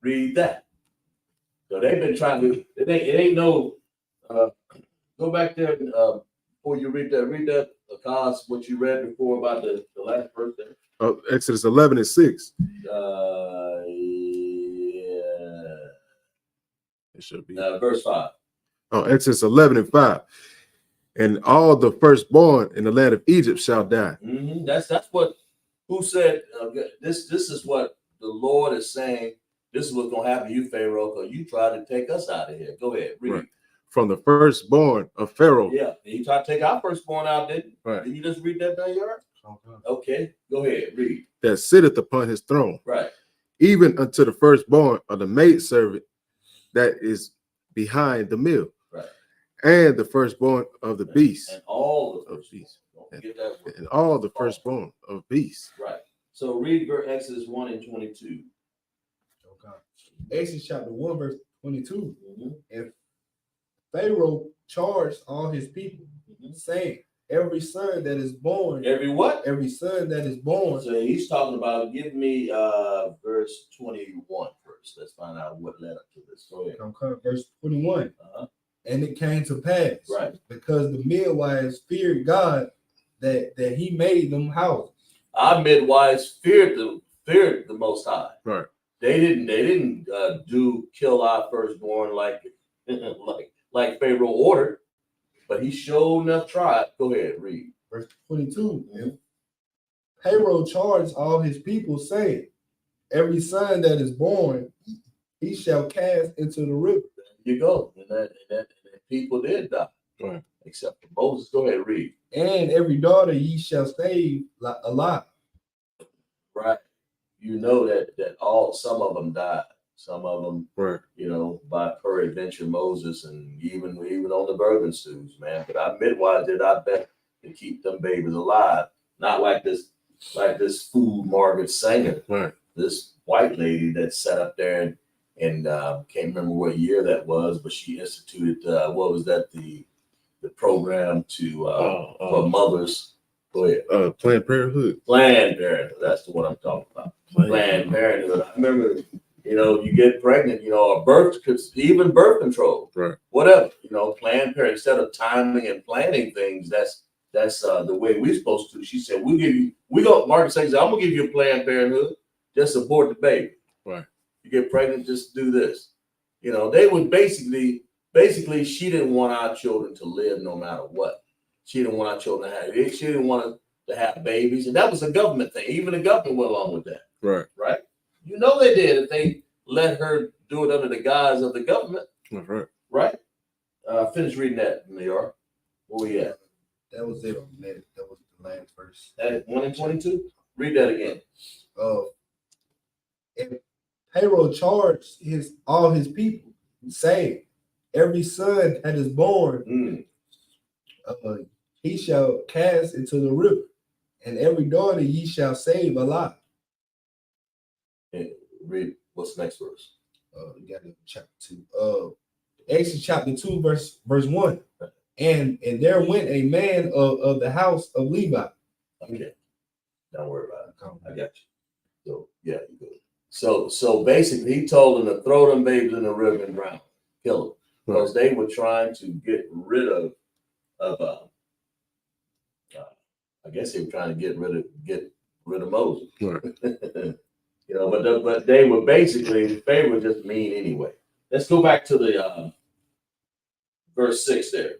Read that. So they've been trying to. It ain't no. Go back there before you read that. Read that because what you read before about the last verse there. Exodus 11:6. It should be verse 5. Exodus 11:5. And all the firstborn in the land of Egypt shall die. That's what. Who said this? This is what the Lord is saying. This is what's gonna happen to you, Pharaoh, because you tried to take us out of here. Go ahead, read. Right. From the firstborn of Pharaoh. Yeah, you tried to take our firstborn out, didn't you? Right. Did you just read that down your? Okay, go ahead, read. That sitteth upon his throne. Right. Even unto the firstborn of the maidservant that is behind the mill. Right. And the firstborn of the beast. And all the beasts. Don't forget that word. And all the firstborn of beasts. Right. So read Exodus 1:22. Okay. Exodus chapter 1, verse 22. And Pharaoh charged all his people, saying, every son that is born. Every what? Every son that is born. So he's talking about, give me verse 21 first. Let's find out what led up to this. Go ahead. Okay, verse 21. And it came to pass, right, because the midwives feared God that he made them houses. Our midwives feared the Most High. Right. They didn't kill our firstborn like Pharaoh ordered, but he showed enough tried. Go ahead, read. Verse 22. And Pharaoh charged all his people, saying, every son that is born, he shall cast into the river. There you go. And people did die. Right. Except for Moses. Go ahead, read. And every daughter ye shall save alive. Right. You know that all some of them died. Some of them, Right. by peradventure Moses, and even on the bourbon stews, man. But our midwives did our best to keep them babies alive. Not like this fool Margaret Sanger, Right. this white lady that sat up there and can't remember what year that was, but she instituted what was that, the program to for mothers. Go ahead. Planned Parenthood. Planned Parenthood. That's the one I'm talking about. Planned Parenthood. I remember, you get pregnant, or even birth control, Right. whatever, Planned Parenthood. Instead of timing and planning things, that's the way we're supposed to. She said, Margaret says, I'm gonna give you a Planned Parenthood, just abort the baby. Right. You get pregnant, just do this. They would basically, she didn't want our children to live no matter what. She didn't want our children she didn't want to have babies. And that was a government thing. Even the government went along with that. Right. Right? They did if they let her do it under the guise of the government. That's right. Right? Finish reading that, New York. Where we at? That was it. That was the last verse. That 1 and 22? Read that again. And Pharaoh charged all his people, saying, every son that is born, he shall cast into the river, and every daughter ye shall save alive. And read what's the next verse? You got it, chapter 2. Exodus chapter 2, verse 1. And there went a man of the house of Levi. Okay. Don't worry about it. I got you. So yeah, you good. So basically he told them to throw them babies in the river and drown, kill them. Because they were trying to get rid of I guess they were trying to get rid of Moses. Right. But they were basically, they were just mean anyway. Let's go back to the verse 6 there.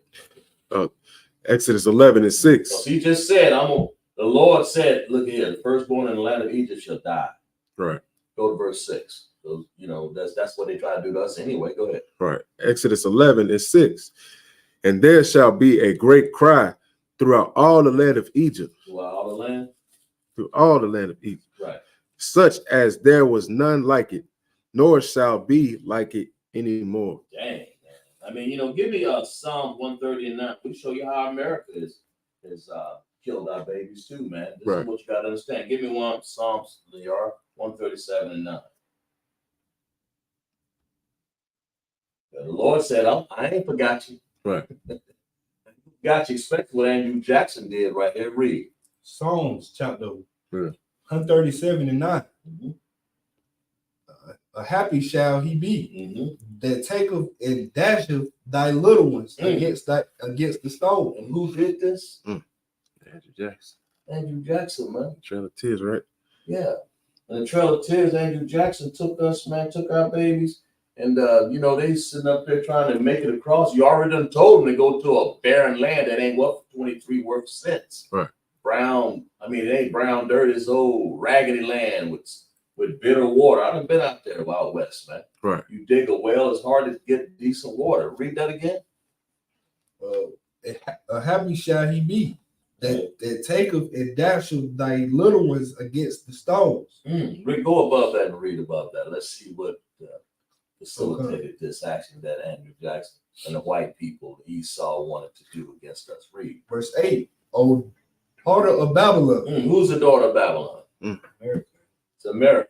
Exodus 11 and 6. So he just said, the Lord said, look here, the firstborn in the land of Egypt shall die. Right. Go to verse 6. So, that's what they try to do to us anyway. Go ahead. Right. Exodus 11 and 6. And there shall be a great cry throughout all the land of Egypt. Throughout all the land? Through all the land of Egypt. Right. Such as there was none like it, nor shall be like it anymore. Dang, man. I mean, give me Psalm 139. We show you how America is killed our babies too, man. This is what you got to understand. Give me one Psalms, 137 and 9. The Lord said, I ain't forgot you. Right. Got you, especially what Andrew Jackson did right here. Read. Psalms chapter 137 and 9. Mm-hmm. A happy shall he be that taketh and dasheth thy little ones against the stone. And who did this? Andrew Jackson. Andrew Jackson, man. Trail of Tears, right? Yeah. And the Trail of Tears, Andrew Jackson took our babies. And, they sitting up there trying to make it across. You already done told them to go to a barren land that ain't worth 23 worth cents. Right. It ain't brown dirt. It's old raggedy land with bitter water. I done been out there Wild West, man. Right. You dig a well, it's hard to get decent water. Read that again. A happy shall he be that taketh and dasheth thy little ones against the stones. Go above that and read above that. Let's see what facilitated this action that Andrew Jackson and the white people Esau wanted to do against us. Read. Verse 8. O daughter of Babylon. Who's the daughter of Babylon? America. It's America.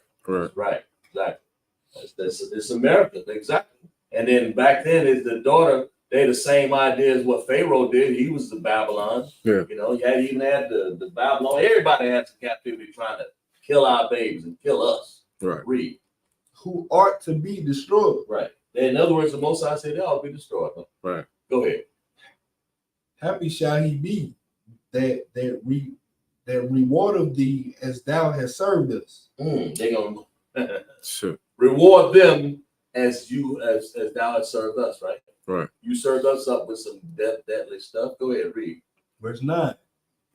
Right. Exactly. It's America. Exactly. And then back then, is the daughter, they had the same idea as what Pharaoh did. He was the Babylon. Yeah. You even had the Babylon. Everybody had some captivity trying to kill our babies and kill us. Right. Read. Who ought to be destroyed. Right. In other words, the Most High said they ought to be destroyed. Right. Go ahead. Happy shall he be that reward of thee as thou hast served us. They're gonna sure. Reward them as thou hast served us, right? Right. You served us up with some deadly stuff. Go ahead, read. Verse 9.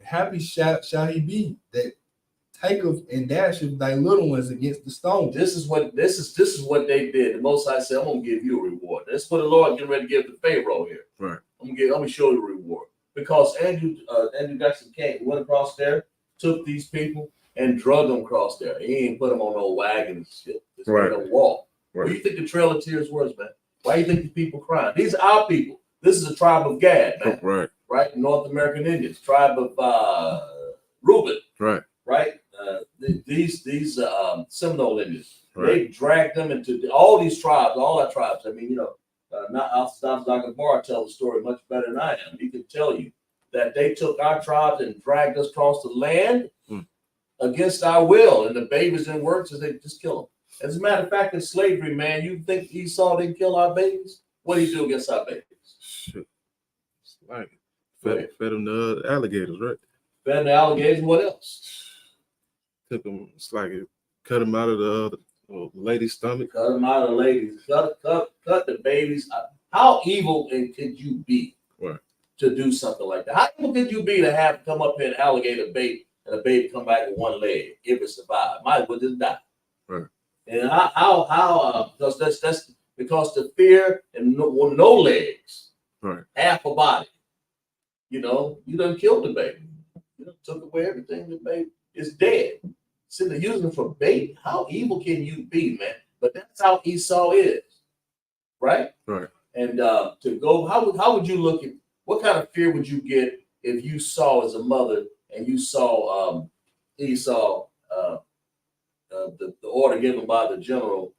Happy shall he be that taketh and dasheth thy little ones against the stone. This is what they did. The Most High said, I'm gonna give you a reward. That's what the Lord getting ready to give to Pharaoh here. Right. I'm gonna show you the reward. Because Andrew Jackson went across there, took these people and drug them across there. He ain't put them on no wagon and shit. Just made them walk. What do you think the Trail of Tears was, man? Why do you think the people crying? These are our people. This is a tribe of Gad, man. Right? North American Indians, tribe of Reuben. Right? These Seminole Indians. They dragged them into all these tribes, all our tribes. I mean, you know, Dr. Barr tells the story much better than I am. He can tell you that they took our tribes and dragged us across the land against our will, and the babies didn't work, so they just kill them. As a matter of fact, in slavery, man, you think Esau didn't kill our babies? What did he do against our babies? Shit. It's like fed them to alligators, right? Fed them to alligators. What else? Took them. It's like it cut them out of the lady's stomach. Cut them out of the ladies. Cut the babies. How evil could you be to do something like that? How evil could you be to have come up here and alligator bait and a baby come back with one leg if it survived? Might as well just die. And how because that's because the fear and no legs, half a body. You know, you done killed the baby. You done took away everything. The baby is dead. So they're using it for bait. How evil can you be, man? But that's how Esau is, right? And to go, how would you look at? What kind of fear would you get if you saw as a mother and you saw Esau? The order given by the general,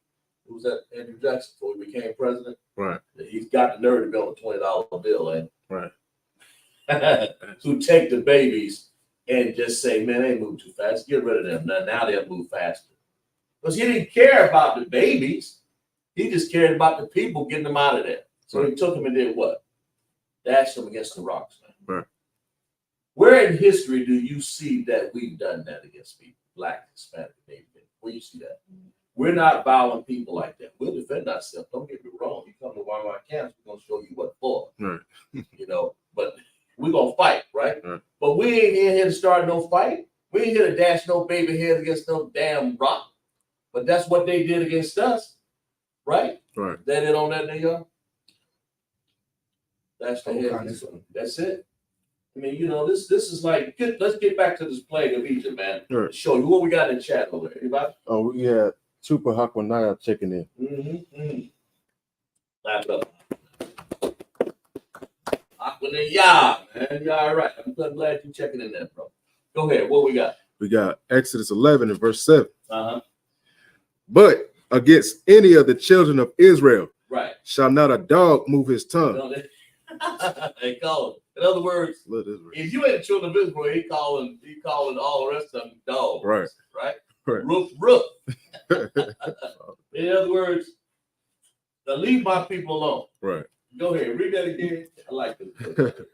who was that, Andrew Jackson, before he became president. He's got the nerve to be on a $20 bill, and to take the babies and just say, man, they move too fast. Get rid of them. Now they'll move faster. Because he didn't care about the babies. He just cared about the people, getting them out of there. So he took them and did what? Dashed them against the rocks, man. Where in history do you see that we've done that against people? Black, Hispanic, Native. Where you see that? We're not violent people like that. We'll defend ourselves. Don't get me wrong. You come to one of our camps, we're gonna show you what for. You know, but we're gonna fight, right? But we ain't here to start no fight. We ain't here to dash no baby heads against no damn rock. But that's what they did against us, right? That it on that they are. That's the head. That's it. I mean, you know, this is like, let's get back to this plague of Egypt, man. Show you what we got in chat over there. Anybody? Oh, we had Super Hakwanaya checking in. Clap it up. Hakwanaya, man. You're all right. I'm glad you're checking in there, bro. Go ahead. What we got? We got Exodus 11 and verse 7. But against any of the children of Israel shall not a dog move his tongue. No, they call him. In other words, if you ain't the children of Israel, he calling all the rest of them dogs. Right. Roof. In other words, now leave my people alone. Go ahead. Read that again. I like this.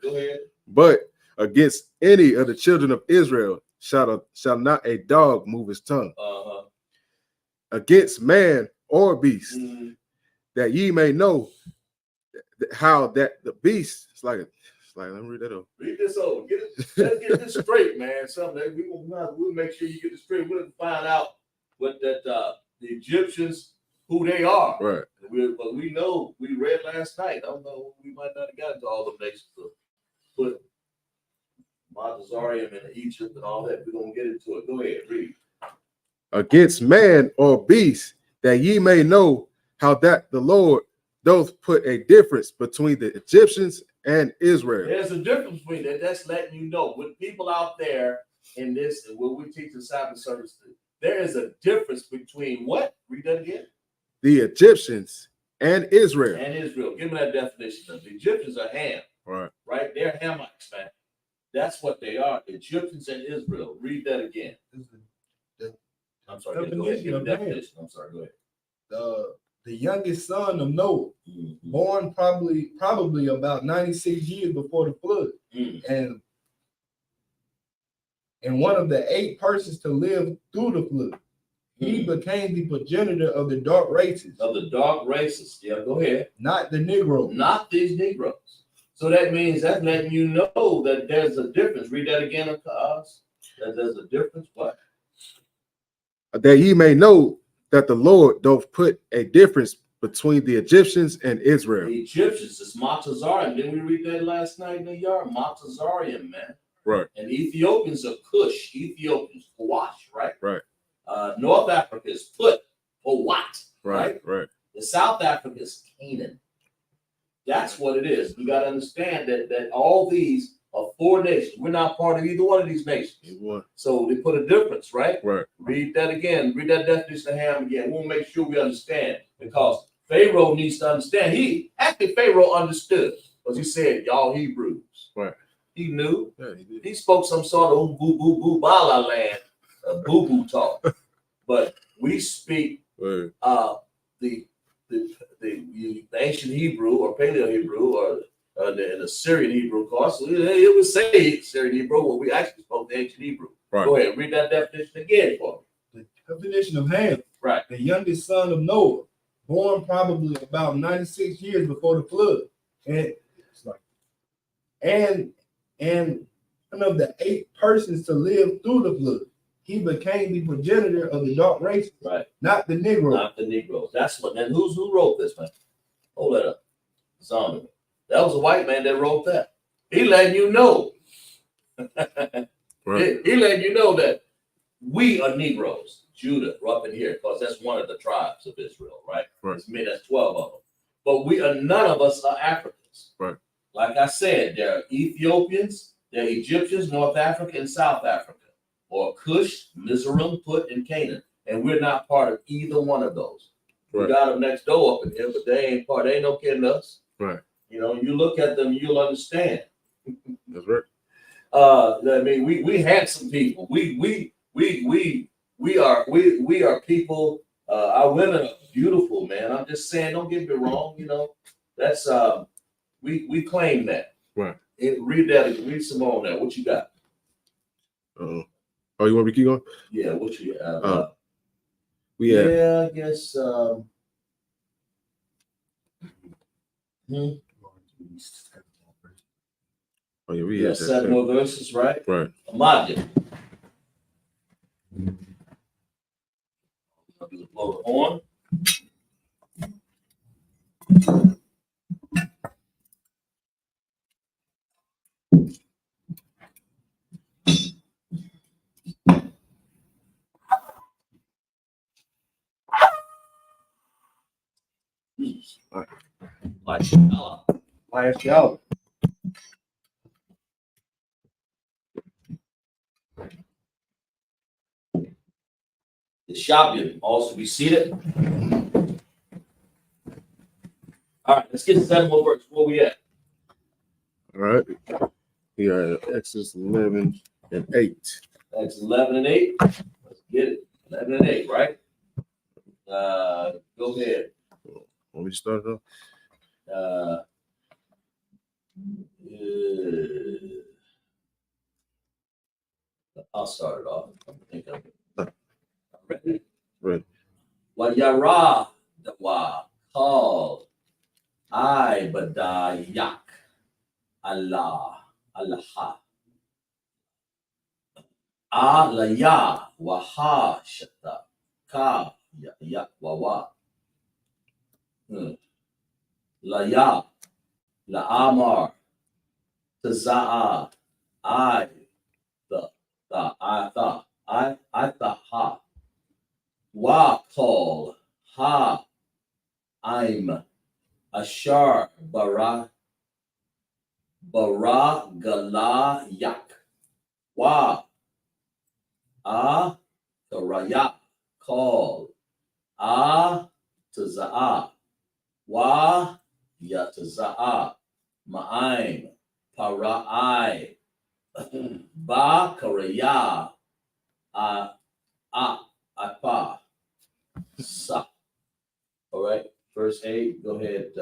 Go ahead. But against any of the children of Israel shall not a dog move his tongue. Against man or beast, that ye may know how that the beast, it's like let me read that over. Read this over. Let's get this straight, man. Something that we'll make sure you get this straight. We'll find out what that the Egyptians, who they are. But we know, we read last night. I don't know, we might not have gotten to all the nations to put Montezarium and Egypt and all that. We're gonna get into it. Go ahead, read. Against man or beast, that ye may know how that the Lord doth put a difference between the Egyptians and Israel. There's a difference between that. That's letting you know. With people out there in this, and what we teach in Sabbath Service, there is a difference between what? Read that again. The Egyptians and Israel. Give me that definition. The Egyptians are Ham. Right? They're Hamites, man. That's what they are. Egyptians and Israel. Read that again. I'm sorry. Go ahead. Give me the definition. I'm sorry. Go ahead. The youngest son of Noah, born probably about 96 years before the flood, and one of the 8 persons to live through the flood. He became the progenitor of the dark races. Yeah, go ahead. Not the Negroes. Not these Negroes. So that means that's letting you know that there's a difference. Read that again to us. That there's a difference. What? That ye may know that the Lord doth put a difference between the Egyptians and Israel. The Egyptians, it's Matazarian. Didn't we read that last night in the yard? Matazarian, man. Right. And Ethiopians are Cush. Ethiopians, Pawash, right? Right. North Africa is Put, Powat, Right. right? Right. The South Africa is Canaan. That's what it is. You got to understand that all these are 4 nations. We're not part of either one of these nations. So they put a difference, right? Right. Read that again. Read that definition of Ham again. We'll make sure we understand, because Pharaoh needs to understand. Pharaoh understood, because he said, y'all Hebrews. Right. He knew. Yeah, he did. He spoke some sort of boo boo boo bala land, boo boo talk. But we speak Right. the ancient Hebrew or Paleo Hebrew or the Syrian Hebrew, of course. It would say Syrian Hebrew, but we actually spoke the ancient Hebrew. Right. Go ahead, read that definition again for me. The definition of Ham, Right. the youngest son of Noah, born probably about 96 years before the flood, and it's like, and one of the 8 persons to live through the flood. He became the progenitor of the dark race, Right. not the Negro. Not the Negroes. That's what. And who wrote this, man? Hold that up. Zombie. That was a white man that wrote that. He letting you know. Right. He letting you know that we are Negroes. Judah, up in here, because that's one of the tribes of Israel, right? Right. That's 12 of them. But none of us are Africans. Right. Like I said, there are Ethiopians, there are Egyptians, North Africa, and South Africa, or Cush, Mizraim, Put, and Canaan. And we're not part of either one of those. Right. We got them next door up in here, but they ain't part. They ain't no kidding us. Right. You know, you look at them, you'll understand. That's right. I mean, we handsome people. We are people. Our women are beautiful, man. I'm just saying, don't get me wrong. You know, that's we claim that. Right. Read that. Read some more on that. What you got? Oh, you want me to keep going? Yeah. What you got? We had Yeah, I guess. Oh yeah, we Yeah, had 7 more verses, right? Right. Imagine. Blow the horn. Like Last y'all. the Shabian also be seated. All right, let's get 7 more verses. Where we at? All right. We are at Exodus 11 and 8. That's 11 and 8. Let's get it. 11 and 8, right? Go ahead. When we start off, I'll start it off. I think I'm ready. right. Wayara wa called I Badayak Allah Allah Alaya Waha Shata Ka Ya Wawa Laya La Amar Taza'a I the ha wa call ha I'm ashar bara gala yak wa karaya call taza'a wa yataza'a ma'aim para'ai ba karaya apa sa. All right, verse 8. Go ahead,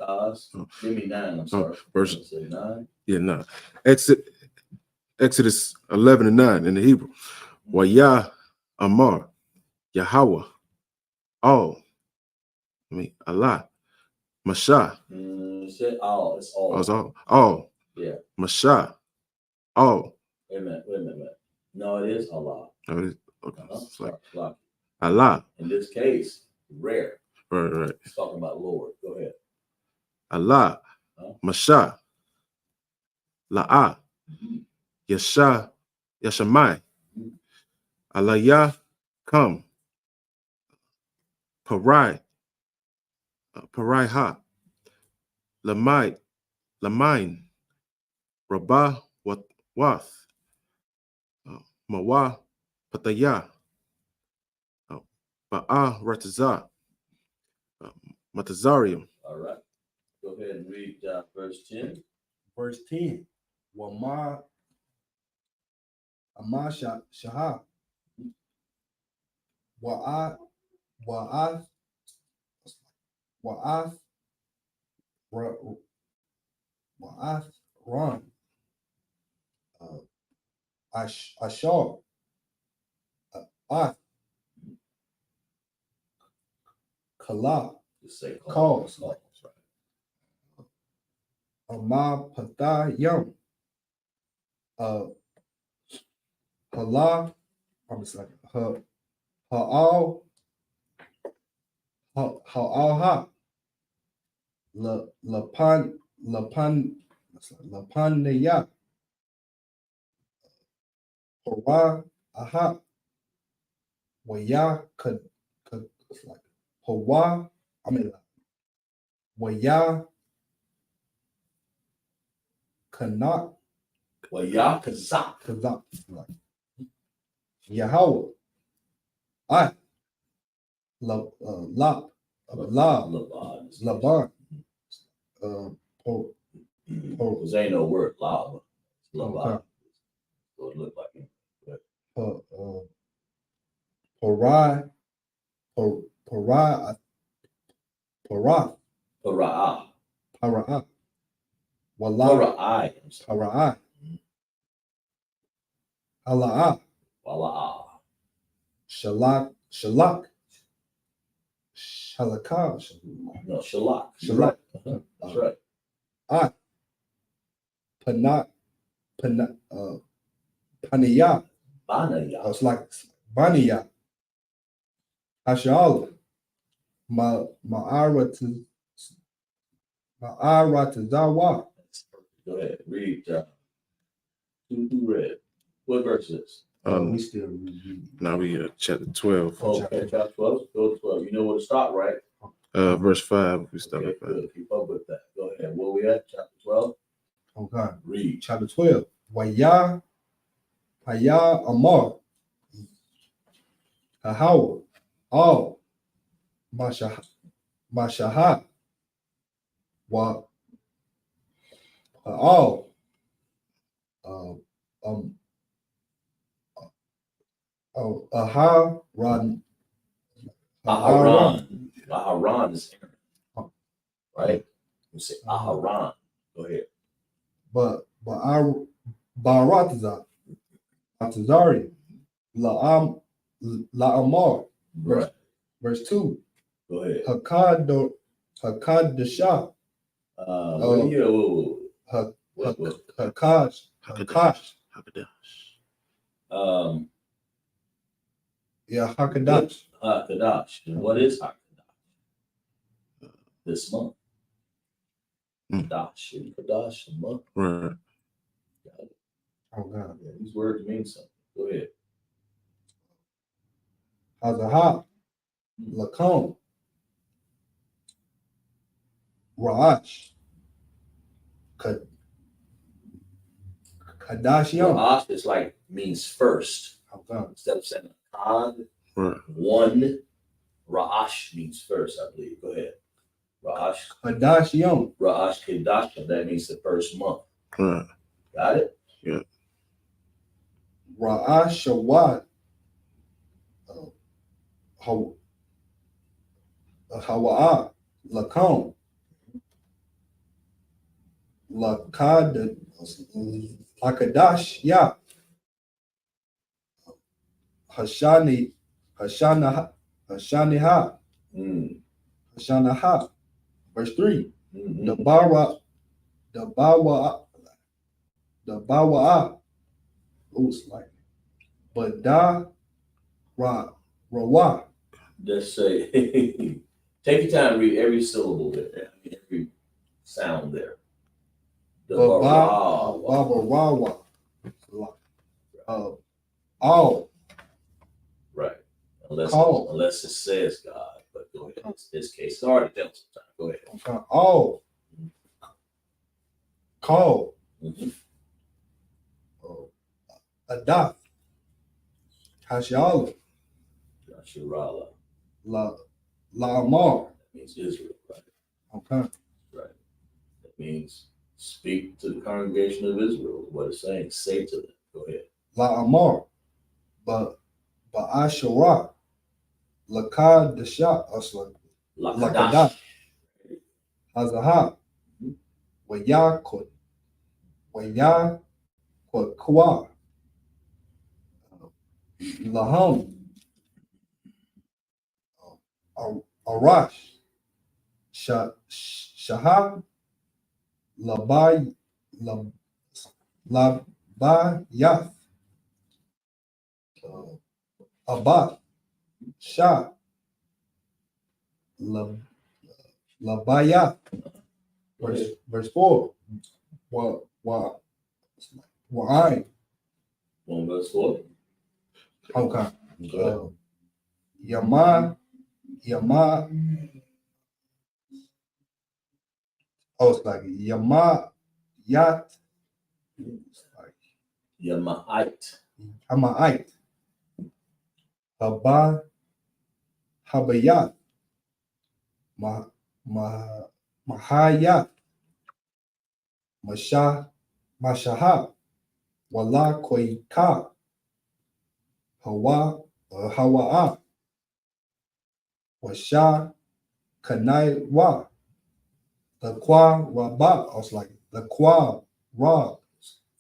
Kaz. Give me 9. I'm sorry. Verse 9. Yeah, no. Exodus 11 and 9 in the Hebrew. Wayah Amar Yahweh all. Allah. Masha. Say all. It's all. It's all. Yeah. Masha. All. Wait a minute. No, it is Allah. Oh, it is. Okay. It's like Block. Allah. In this case, rare. Right. It's talking about Lord. Go ahead. Allah, Huh? Masha, La'a, Mhm. Yasha, Yashamai, Mhm. Alaya, come, Parai, Parai ha, Lamai, Lamain, Rabah, Wath, Mawa, Pataya, Ba'a, Rataza, Matazarium. All right. Go ahead and read verse 10. Verse 10. Wama Amasha Shaha. Wa'ath Wa'ath Wa'ath Wa'ath Ron. Ashar. Ath Kala. Just say Cause. Cause, right. Ama Patha Yum. Hala. I'm just like Ha'al Ha. Lapaneya. Hora Aha. Waya it's like Hawa. I mean Waya Kanak Well, Yakazak. Kazak. Like Yahweh. I Laban. Laban. Because ain't no word lava. It's Laban. Okay. So it look like him. Parai. Parai. Parah. Para'ah. Parah. Wala. Para'ai. I'm sorry. Parah. Hala'ah. Wala'ah. Shalak. Shalakah. No, Shalak. You're Shalak. right. That's right. Paniyah. Paniyah. Banaya. It's like Baniyah. Hashala. Ma'ara to Zawa. Go ahead. Read. Who read? What verse is this? We still reading. Now we chapter 12, Okay, chapter 12. Go to 12. You know where to stop, right? verse 5. We start Okay, at 5. good. Keep up with that. Go ahead. Where we at? Chapter 12. Okay. Read. Chapter 12. Waya Haya Amar. Hahawa. All. Mashaha. Wa all. Aharon. Aharon. Aharon is Aaron. Right? You say Aharon. Go ahead. But I Baratazar. Atazari. La'amar. Right. Verse 2. Go ahead. Hakadasha. Whoa. Hakash. Hakadash. Yeah, Hakadash. Hakadash. And what is Hakadash? This month. Kadash. Kadash, the month. Right. Oh God. Yeah, these words mean something. Go ahead. Hazaha. Lakom. Ra'ash. Kadashion. Ra'ash is like means first. Oh God. Instead of saying Kad, Right. one, Ra'ash means first, I believe. Go ahead. Ra'ash. Kadashion. Ra'ash Kedash, that means the first month. Right. Got it? Yeah. Ra'ash Shawad. Hawa'a. Lakom. Lakad. Hakadash. Ya. Hashaniha. Hashanaha. Verse 3. Mhm. The Bawa'a. Oh, it's like Bada Rawa. Just say Take your time, read every syllable there. I mean, every sound there. The Baba all right. Unless Call. unless it says God, but go ahead. This case, it's hard to tell sometimes. Go ahead. all call Mhm. adopt Hashala Yasharala. La Amar. That means Israel, right? Okay. Right. That means speak to the congregation of Israel. What it's saying, say to them. Go ahead. La Amar. But Ashara Lakad Dasha Aslan Lakadash. Hazaha Wayakut Kwa Laham Arash Shahab Labai Labayath Abba Shah Labayath. Verse 4. Why? One verse 4. Okay. Go Yama. Oh, it's like Yama Yat. Yama'ite. Hama'ite. Habayat. Mahayat. Mashaha. Wala Koika. Hawa'a. Washa Kanai Wa. The Kwa Rabba. I was like, the Kwa Ra.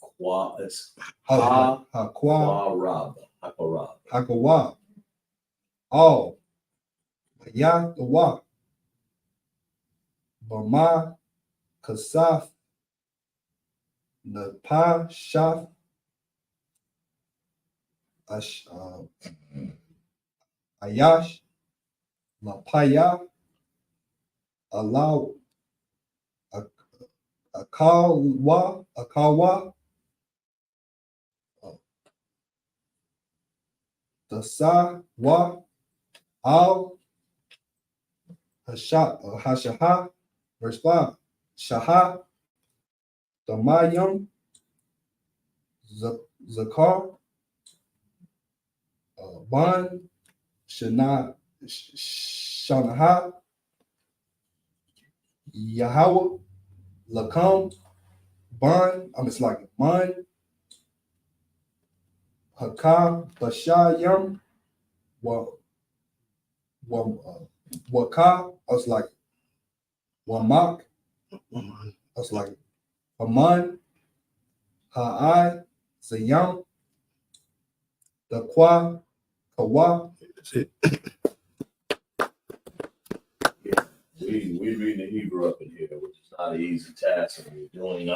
Qua, it's Kwa Rab. Hakarab. Hakawa. All. Ya the Wa. Bama Kasaf. The Pa Shaf. Ayash. La Paya. Allow. Akawa. The Sa Wa. Al. Hashaha. Verse 5. Shaha. The Mayam. Zakar. Ban. Shanaha. Yahweh. Lakam. Ban. It's like Man. Hakam. Bashayam. Waka. I was like Wamak. I was like Haman. Ha'ai. Zayam. The Kwa. Kawa. That's it. We reading the Hebrew up in here, which is not an easy task, and we're doing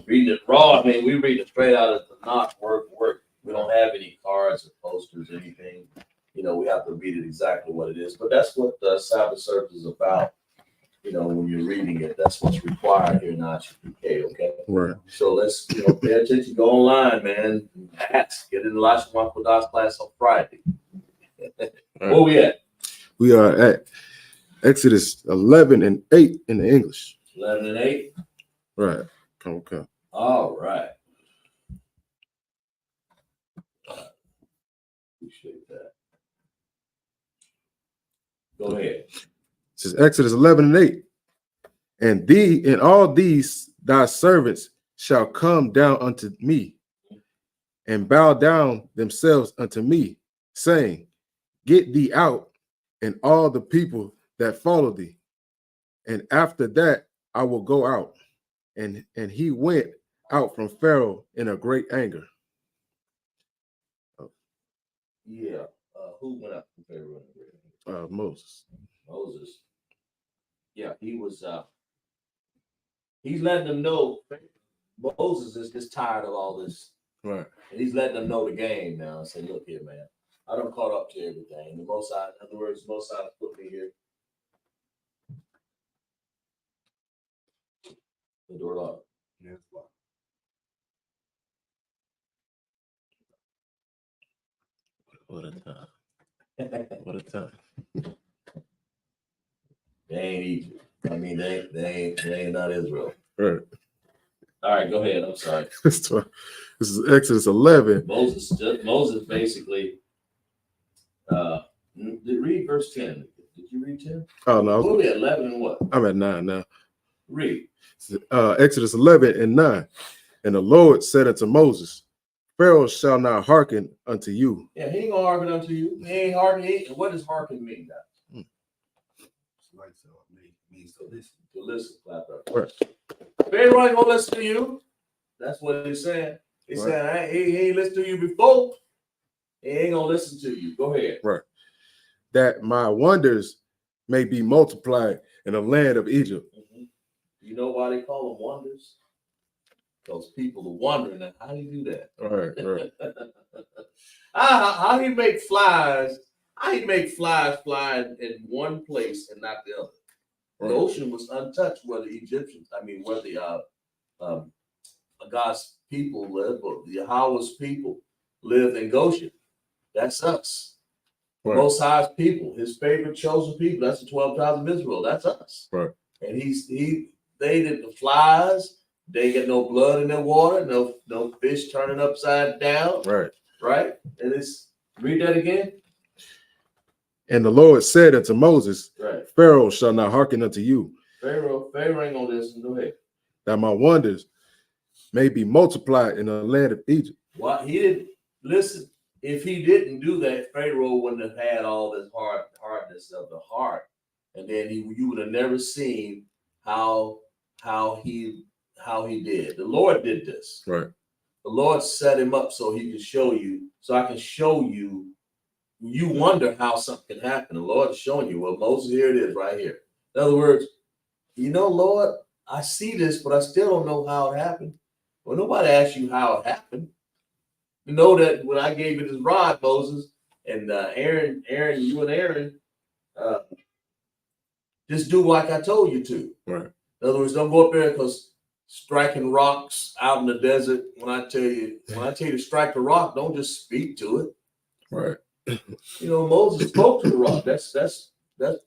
reading it raw. I mean, we read it straight out of the not word for word. We don't have any cards or posters, anything. You know, we have to read it exactly what it is. But that's what the Sabbath service is about. You know, when you're reading it, that's what's required here in ISUPK, okay? Right. So let's, pay attention, go online, man. Ask, get in the Elisha Makodas class on Friday. Where we at? We are at Exodus 11:8 in the English. 11 and 8. Right. Okay. All right. Appreciate that. Go ahead. It says Exodus 11:8. And all these thy servants shall come down unto me and bow down themselves unto me, saying, Get thee out, and all the people that follow thee. And after that I will go out. And he went out from Pharaoh in a great anger. Yeah. Who went up from Pharaoh? Moses. Moses. Yeah, he was he's letting them know Moses is just tired of all this. Right. And he's letting them know the game now and say, look here, man. I don't caught up to everything. The Most High, in other words, the Most High put me here. The door locked. What a time. What a time. They ain't Egypt. I mean, they ain't not Israel. Right. All right, go ahead. I'm sorry. This is Exodus 11. Moses basically, read verse 10. Did you read 10? Oh, no. We'll be at 11 and what? I'm at 9 now. Read. Exodus 11 and 9. And the Lord said unto Moses, Pharaoh shall not hearken unto you. Yeah, he ain't gonna hearken unto you. He ain't hearken. What does hearken mean, guys? Means to listen. To listen, clap up. Right. Pharaoh ain't gonna listen to you. That's what he's saying. He Right. said, he ain't listened to you before. He ain't gonna listen to you. Go ahead. Right. That my wonders may be multiplied in the land of Egypt. Mm-hmm. You know why they call them wonders? Because people are wondering, how do you do that? Right. How he make flies? How he make flies fly in one place and not the other? The Right. ocean was untouched where the Egyptians, where the God's people live, or the Yahweh's people lived in Goshen. That's us. Right. Most High's people, his favorite chosen people. That's the 12 tribes of Israel. That's us. Right. And they did the flies. They get no blood in their water, no fish turning upside down. Right. Right? And read that again. And the Lord said unto Moses, Right. Pharaoh shall not hearken unto you, Pharaoh ain't gonna listen. Go ahead. that my wonders may be multiplied in the land of Egypt. Well, he didn't listen. If he didn't do that, Pharaoh wouldn't have had all this hardness of the heart, and then you would have never seen how he did. The Lord did this. Right. The Lord set him up so he could show you, so I can show you. You wonder how something can happen. The Lord is showing you. Well, Moses, here it is right here. In other words, Lord, I see this, but I still don't know how it happened. Well, nobody asked you how it happened. You know that when I gave you this rod, Moses, and Aaron, you and Aaron, just do like I told you to. Right. In other words, don't go up there because striking rocks out in the desert. When I tell you to strike the rock, don't just speak to it. Right. Moses spoke to the rock. That's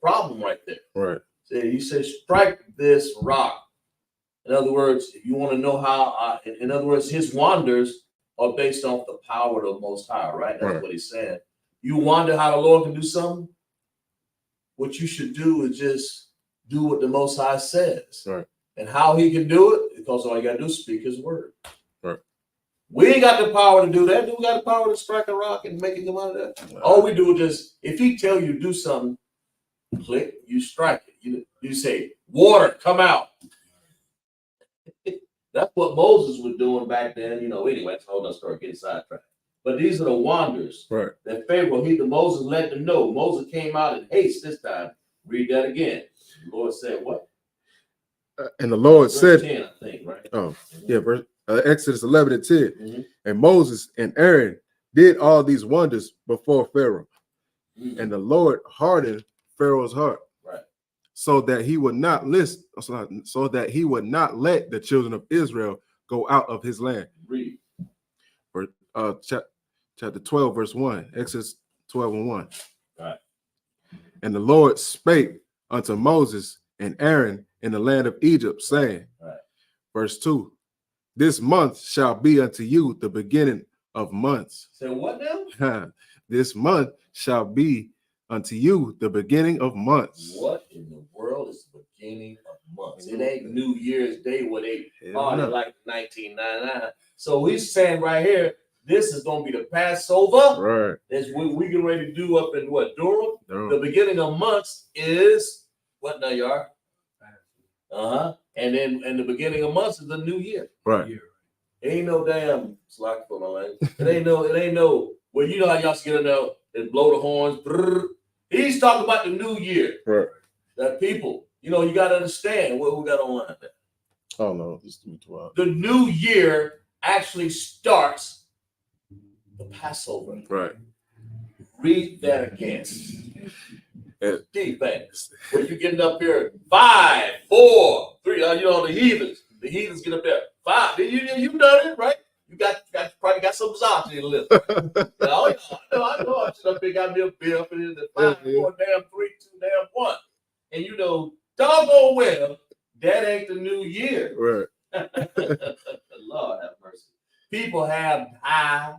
problem right there. Right. So he said, strike this rock. In other words, if you want to know how, in other words, his wonders are based off the power of the Most High, right? That's Right. what he's saying. You wonder how the Lord can do something? What you should do is just do what the Most High says. Right. And how he can do it? Because all you got to do is speak his word. Right. We ain't got the power to do that. Do we got the power to strike a rock and make it come out of that? All we do is just, if he tell you to do something, click, you strike it. You say, water, come out. That's what Moses was doing back then. Anyway, that's a whole nother story, getting sidetracked. But these are the wonders that Pharaoh, Moses let them know. Moses came out in haste this time. Read that again. The Lord said what? And the Lord said, 10, I think, right? Oh, yeah, Exodus 11 and 10. Mm-hmm. And Moses and Aaron did all these wonders before Pharaoh. Mm-hmm. And the Lord hardened Pharaoh's heart. Right. So that he would not so that he would not let the children of Israel go out of his land. Read. For chapter 12, verse 1. Exodus 12 and 1. Right. And the Lord spake unto Moses and Aaron in the land of Egypt, saying, right. Verse 2, this month shall be unto you the beginning of months. Say what now? This month shall be unto you the beginning of months. What in the world is the beginning of months? It ain't New Year's Day where they party like 1999. So he's saying right here, this is going to be the Passover. Right. That's what we getting ready to do up in Durham. Durham. The beginning of months is what now, y'all? And then the beginning of months is the new year. Right. It ain't no damn slack for my language. It ain't no. Well, you know how y'all get in there and blow the horns. Brrr. He's talking about the new year. Right. That people, you got to understand what we got online there. Oh no, it's 12. The new year actually starts the Passover. Right. Read that again. Defense. When you getting up here, 5, 4, 3, the heathens, The heathens get up there. 5. You done it, right? You probably got some sauce in your lip. Oh, yeah, I know. I should have been got me a beer up in the 5, 4, damn 3, 2, damn 1. And you know, doggone well, that ain't the new year. Right. Lord have mercy. People have high,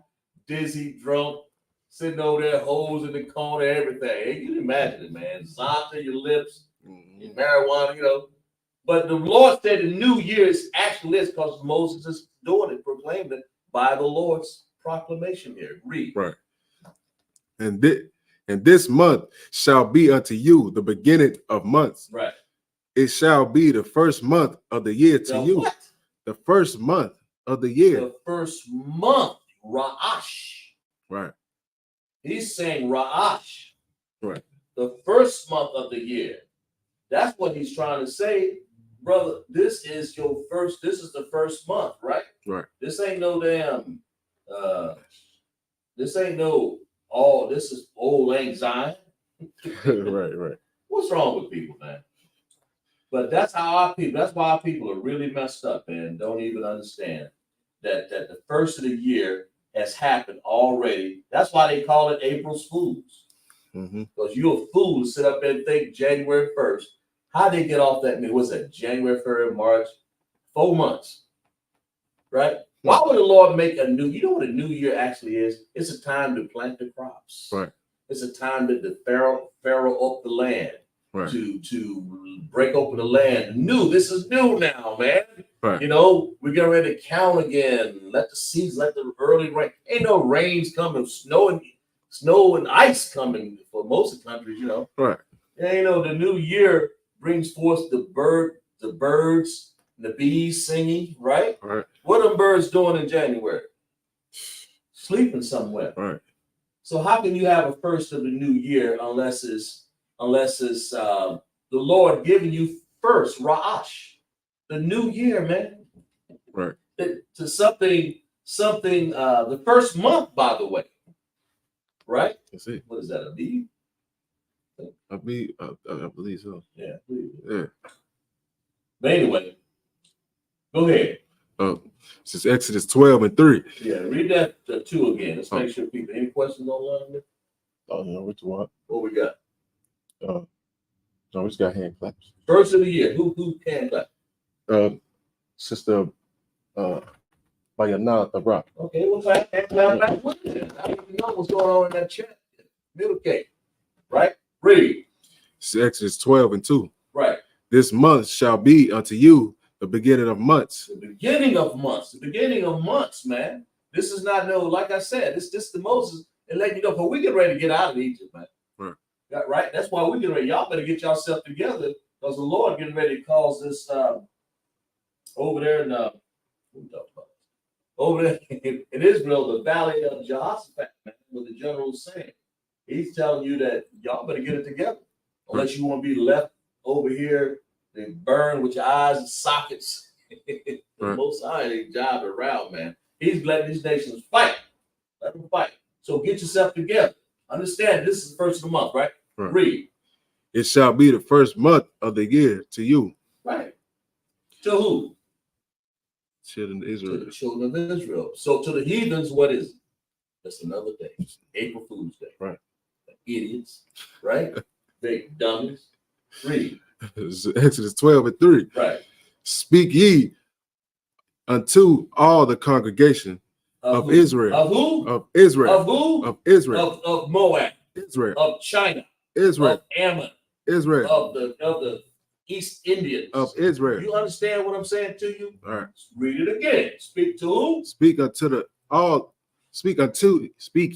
dizzy, drunk, sitting over there, holes in the corner, everything. Hey, you can imagine it, man. Sauce in your lips, marijuana, you know. But the Lord said the new year is actually this because Moses is doing it, proclaiming it by the Lord's proclamation here. Read. Right. And this month shall be unto you the beginning of months. Right. It shall be the first month of the year to The you. what? The first month of the year. The first month, Ra'ash. Right. He's saying Ra'ash. Right. The first month of the year. That's what he's trying to say. Brother, this is the first month, right? Right. This ain't no damn, this is old Lang Syne. Right. What's wrong with people, man? But that's why our people are really messed up and don't even understand that the first of the year has happened already. That's why they call it April's Fools. Because you're a fool to sit up there and think January 1st. How they get off that? What's that? January, February, March, 4 months, right? Why would the Lord make a new? You know what a new year actually is? It's a time to plant the crops. Right. It's a time to farrow up the land. Right. To break open the land. This is new now, man. Right. You know, we're getting ready to count again. Let the seeds, let the early rain. Ain't no rains coming, snow and ice coming for most of the countries, you know. Right. And, you know, the new year brings forth the birds, the bees singing, right? Right. What are them birds doing in January? Sleeping somewhere. Right. So how can you have a first of the new year unless it's the Lord giving you first, Ra'ash, the new year, man. Right. To something, the first month, by the way. Right? That's it. What is that, a bee? I believe so. Yeah. Yeah. But anyway, go ahead. This is Exodus 12:3. Yeah, read that 2 again. Let's make sure people. Any questions online? Oh, you know which one? What we got? No, we just got hand claps. First of the year. Who can clap? Sister Bayana the Rock. Okay, well, clap. I don't even know what's going on in that chat. Middle cake. Right? Read. This is Exodus 12:2. Right. This month shall be unto you the beginning of months. The beginning of months, man. This is not like I said, this the Moses and letting you know, but we get ready to get out of Egypt, man. Right. Right? That's why we get ready. Y'all better get yourself together because the Lord getting ready to cause this over there in over there in Israel, the valley of Jehoshaphat, man, what the general is saying. He's telling you that y'all better get it together. Unless you want to be left over here and burn with your eyes and sockets. The Most High ain't job around, man. He's letting these nations fight. Let them fight. So get yourself together. Understand, this is the first of the month, right? Read. It shall be the first month of the year to you. Right. To who? Children of Israel. To the children of Israel. So to the heathens, what is it? That's another day. April Fool's Day. Right. Idiots. Right? Big dummies. Read. Exodus 12:3. Right. Speak ye unto all the congregation of Israel. Of who? Of Israel. Of who? Of Israel. Of Moab. Israel. Of China. Israel. Of Ammon. Israel. Of the East Indians. Of Israel. You understand what I'm saying to you? All right. Read it again. Speak to who? Speak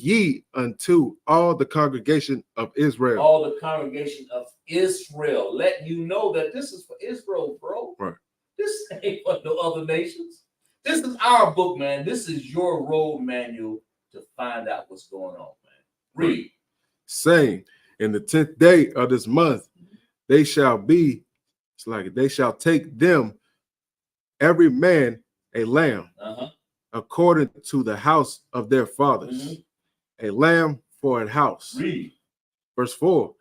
ye unto all the congregation of Israel. All the congregation of Israel. Letting you know that this is for Israel, bro. Right. This ain't for no other nations. This is our book, man. This is your road manual to find out what's going on, man. Read. Saying, in the 10th day of this month, they shall take them, every man a lamb, according to the house of their fathers, a lamb for a house. Read. Verse 4.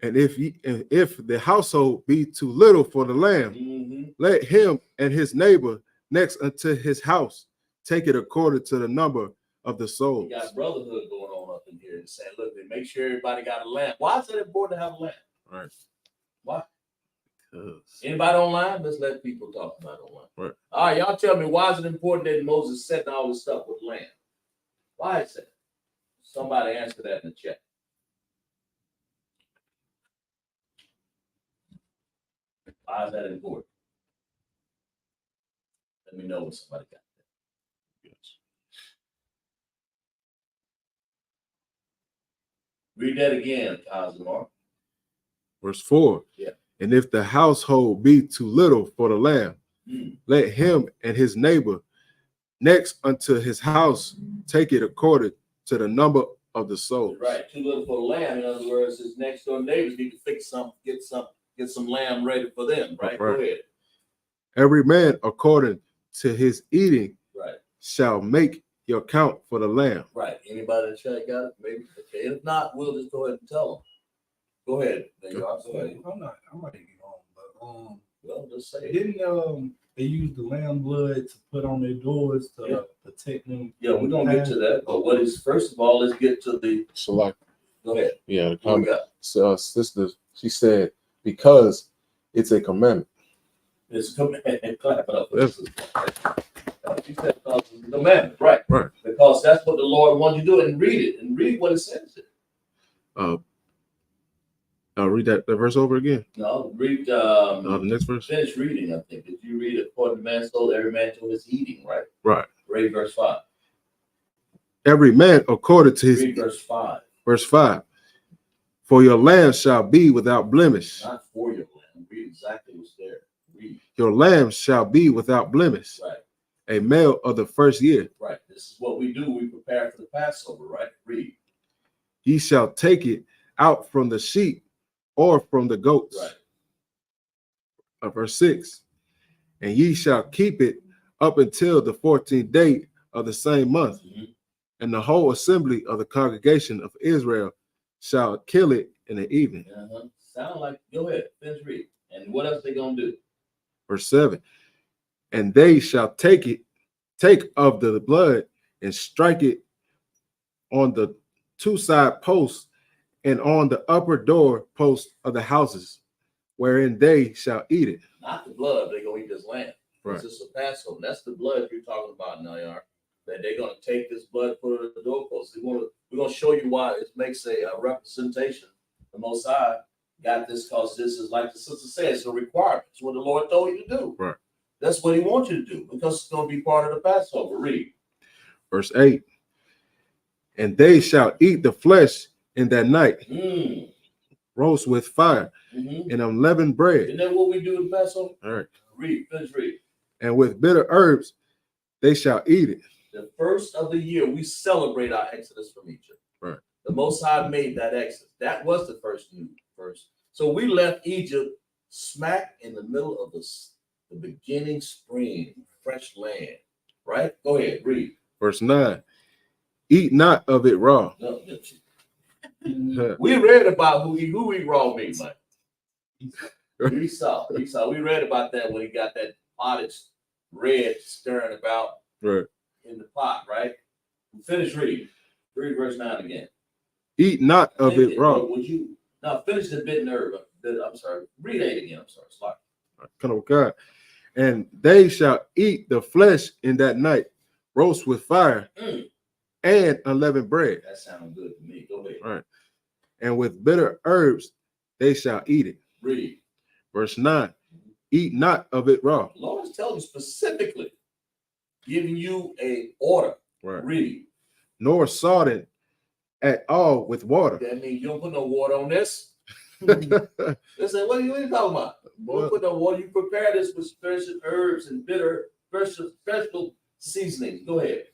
And if the household be too little for the lamb, let him and his neighbor next unto his house take it according to the number of the souls. You got brotherhood going on up in here and saying, look, they make sure everybody got a lamb. Why is it important to have a lamb? Right. Why? Because Anybody online? Let's let people talk about it online. Right. All right, y'all tell me, why is it important that Moses setting all this stuff with lamb? Why is that? Somebody answer that in the chat. Why is that important? Let me know when somebody got that. Yes. Read that again, Cosmar. verse 4. Yeah. And if the household be too little for the lamb, let him and his neighbor next unto his house take it according to the number of the souls. Right, too little for the lamb. In other words, his next door neighbors need to fix some, get some lamb ready for them. Right. Go ahead. Every man according to his eating, right, shall make your count for the lamb. Right. Anybody in the chat got it? Maybe. Okay. If not, we'll just go ahead and tell them. Go ahead. There you are. I might be wrong, but well, just say it. Didn't they use the lamb blood to put on their doors to protect them? Yeah, we're gonna get to that. But what is first of all, let's get to the Select. Go ahead. Yeah, the What we got? so sister, she said because it's a commandment. It's a commandment. Clap it up. She said because it's a commandment, right? Right. Because that's what the Lord wants you to do, and read it and read what it says. Read that verse over again. No, read The next verse. finish reading, I think. Did you read according to man's soul, every man to his eating, right? Right. Read verse 5. Every man according to his Read verse 5. verse 5. For your lamb shall be without blemish. Not for your lamb. Read exactly what's there. Read. Your lamb shall be without blemish. Right. A male of the first year. Right. This is what we do. We prepare for the Passover, right? Read. Ye shall take it out from the sheep or from the goats. Right. Verse 6. And ye shall keep it up until the 14th day of the same month. And the whole assembly of the congregation of Israel shall kill it in the evening. Sound like, go ahead, finish read. And what else they gonna do? Verse 7. And they shall take of the blood and strike it on the two side posts and on the upper door posts of the houses, wherein they shall eat it. Not the blood, they're gonna eat this lamb. Right. This is a Passover. That's the blood you're talking about now, y'all. That they're gonna take this blood, put it at the doorpost. We're gonna show you why it makes a representation. The Most High got this because this is, like the sister said, it's a requirement. It's what the Lord told you to do. Right. That's what He wants you to do because it's gonna be part of the Passover. Read. Verse 8. And they shall eat the flesh in that night, roast with fire and unleavened bread. Isn't that what we do in Passover? All right. Read, finish read. And with bitter herbs they shall eat it. The first of the year, we celebrate our exodus from Egypt. Right. The Most High made that exodus. That was the first. So we left Egypt smack in the middle of the beginning spring, fresh land. Right? Go ahead, read. Verse 9. Eat not of it raw. No, we read about who eat raw meat, man. Esau. We read about that when he got that potted red stirring about in the pot, right? Finish reading. Read verse 9 again. Eat not of it raw. Would you now finish the bit nerve? I'm sorry. Read 8 again. I'm sorry. Slide. Kind of God. And they shall eat the flesh in that night, roast with fire and unleavened bread. That sounds good to me. Go ahead. Right. And with bitter herbs they shall eat it. Read. Verse 9. Eat not of it raw. The Lord is telling you specifically, giving you a order. Right. Read. Nor salted at all with water. That means you don't put no water on this. Listen, what are you talking about? Don't put no water. You prepare this with special herbs and bitter, special seasonings. Go ahead.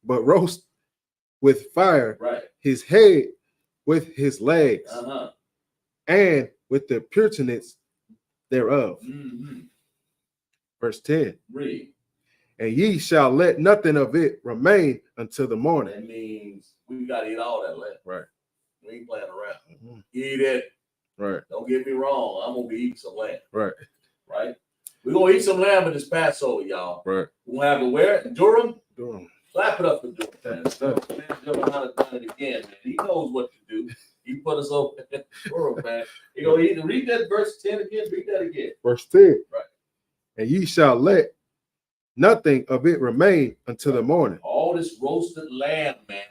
But roast with fire, right, his head with his legs, and with the purtenance thereof. Verse 10. Read. And ye shall let nothing of it remain until the morning. That means we got to eat all that land. Right. We ain't playing around. Eat it. Right. Don't get me wrong. I'm gonna be eating some lamb. Right. Right. We're gonna eat some lamb in this Passover, y'all. Right. We're gonna have to wear it. Durham, Durham. clap it up for Durham, man. That's tough. Man, Durham how to done it again, man. He knows what to do. He put us over Durham, man. You know, read that verse 10 again. Read that again. Verse 10. Right. And ye shall let nothing of it remain until the morning. All this roasted lamb, man.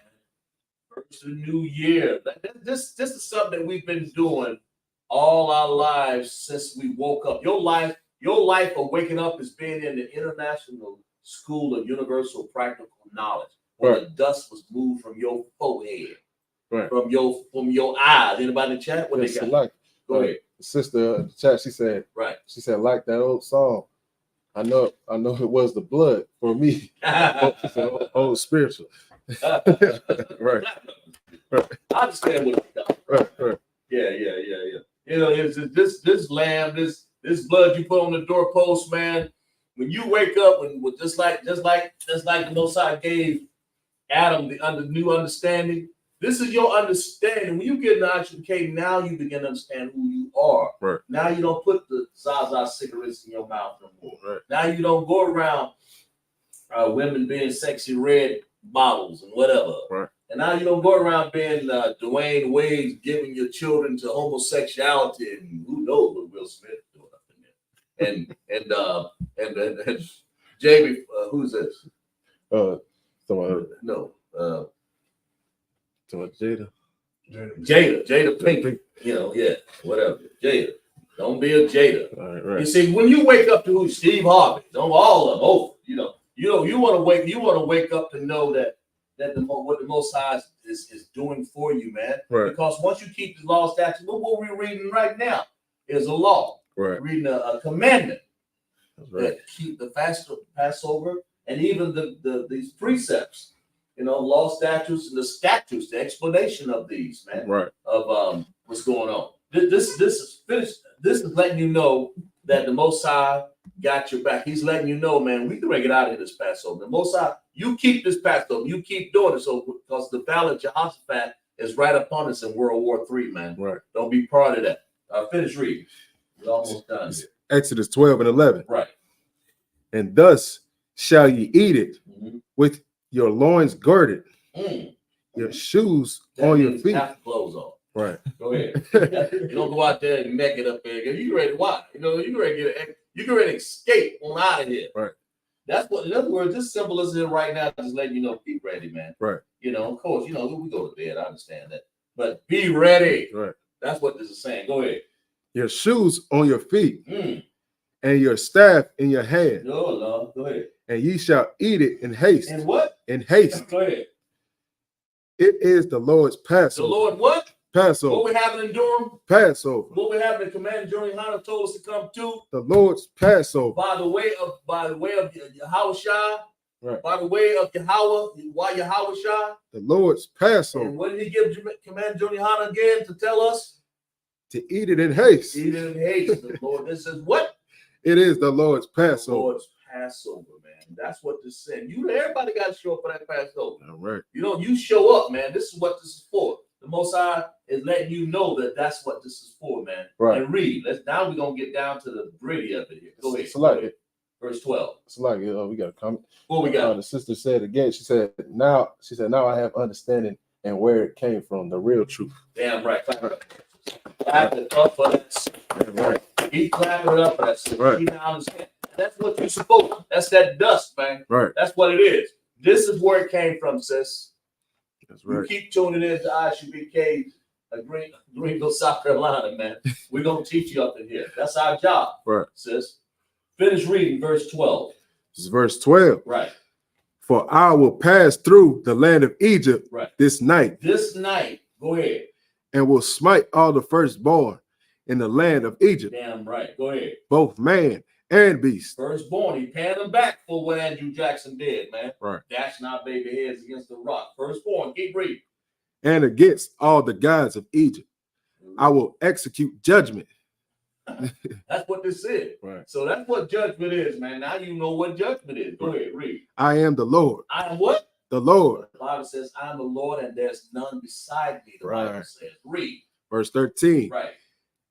First of the new year. This is something that we've been doing all our lives since we woke up. Your life of waking up is being in the International School of Universal Practical Knowledge, where the dust was moved from your forehead, right, from your eyes. Anybody in the chat? What they got? Like, Go ahead. The sister in the chat, she said, right. She said, like that old song. I know it was the blood for me. She said, old spiritual. Right. I understand what you got. Right. Yeah. You know, it's this lamb, this blood you put on the doorpost, man. When you wake up, with just like the Most High gave Adam the new understanding. This is your understanding. When you get an ISUPK, now you begin to understand who you are. Right. Now you don't put the Zaza cigarettes in your mouth no more. Right. Now you don't go around women being sexy red models and whatever. Right. And now you don't go around being Dwayne Wade giving your children to homosexuality and who knows what Will Smith doing up in there. And Jamie, who's this? Jada Pink. You know, yeah, whatever. Jada. Don't be a Jada. Right. You see, when you wake up to who Steve Harvey, don't all of them over. You want to wake up to know that what the Most High is doing for you, man. Right. Because once you keep the law, statutes, what we're reading right now is a law. Right. We're reading a commandment. That's right. That keep the Passover and even these precepts. You know, law, statutes, and the statutes, the explanation of these, man. Right. Of what's going on. This is finished. This is letting you know that the Most High got your back. He's letting you know, man, we can get out of this Passover. The Most High, you keep this Passover. You keep doing it. So because the battle of Jehoshaphat is right upon us in World War III, man. Right. Don't be part of that. Finish reading. We're almost done here. Exodus 12:11. Right. And thus shall ye eat it with your loins girded, your shoes that on your feet. Have clothes on. Right. Go ahead. You don't go out there and naked up there. You ready to watch? You know, you ready to escape on out of here. Right. That's what, in other words, this symbol is in right now, just letting you know, be ready, man. Right. You know, of course, you know, we go to bed. I understand that. But be ready. Right. That's what this is saying. Go ahead. Your shoes on your feet, and your staff in your hand. No, Lord. Go ahead. And ye shall eat it in haste. And what? In haste. Go ahead. It is the Lord's Passover. The Lord what? Passover. What we having in Durham? Passover. What we having in Command Journey Hunter told us to come to? The Lord's Passover. By the way of Yahweh Shai. Right. By the way of Yahweh, why Yahweh Shai? The Lord's Passover. And what did he give Command Journey Hunter again to tell us? To eat it in haste. Eat it in haste. The Lord, this is what? It is the Lord's Passover. The Lord's Passover, man. That's what this said. Everybody got to show up for that Passover. All right. You show up, man. This is what this is for. The Most High is letting you know that that's what this is for, man. Right. And read. Now we're gonna get down to the gritty of it here. Go ahead. It's like it. Verse 12. It's like we got a comment. What we got? The sister said again. She said, now I have understanding and where it came from, the real truth. Damn right. Clap it up. Clap it up for that. Right. Keep clapping it up for that. Right. Keep understanding. That's what you're supposed to. That's that dust, man. Right. That's what it is. This is where it came from, sis. That's right. You keep tuning in to ISUPK, Greenville, South Carolina, man. We're gonna teach you up in here. That's our job, Right. sis. Finish reading verse 12. This is verse 12. Right. For I will pass through the land of Egypt this night. This night, go ahead. And will smite all the firstborn in the land of Egypt. Damn right. Go ahead. Both man and beast. Firstborn, he paying them back for what Andrew Jackson did, man. Right. Dashing our baby heads against the rock. Firstborn, keep reading. And against all the gods of Egypt, I will execute judgment. That's what this is. Right. So that's what judgment is, man. Now you know what judgment is. Go ahead, read. I am the Lord. I am what? The Lord. The Bible says, I am the Lord, and there's none beside me. The Bible says, read. Verse 13. Right.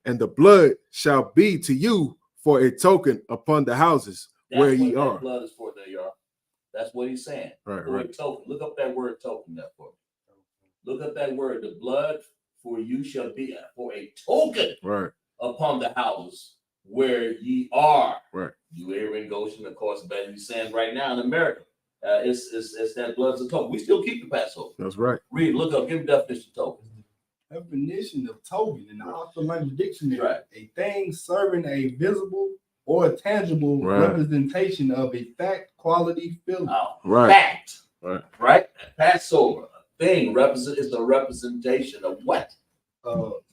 And the blood shall be to you for a token upon the houses That's where what ye that are. blood is for, there you are. That's what he's saying. Right, The right. word token. Look up that word token there for me. Look up that word. The blood for you shall be for a token Right, upon the houses where ye are. right. You here in Goshen, of course, but he's saying right now in America, it's that blood's a token. We still keep the Passover. That's right. Read, look up, give me definition of token. Definition of token in the Oxford Language Dictionary: Right. a thing serving a visible or a tangible Right. representation of a fact, quality, feeling. Right. Fact. Right. Right? Passover, a thing is a representation of what?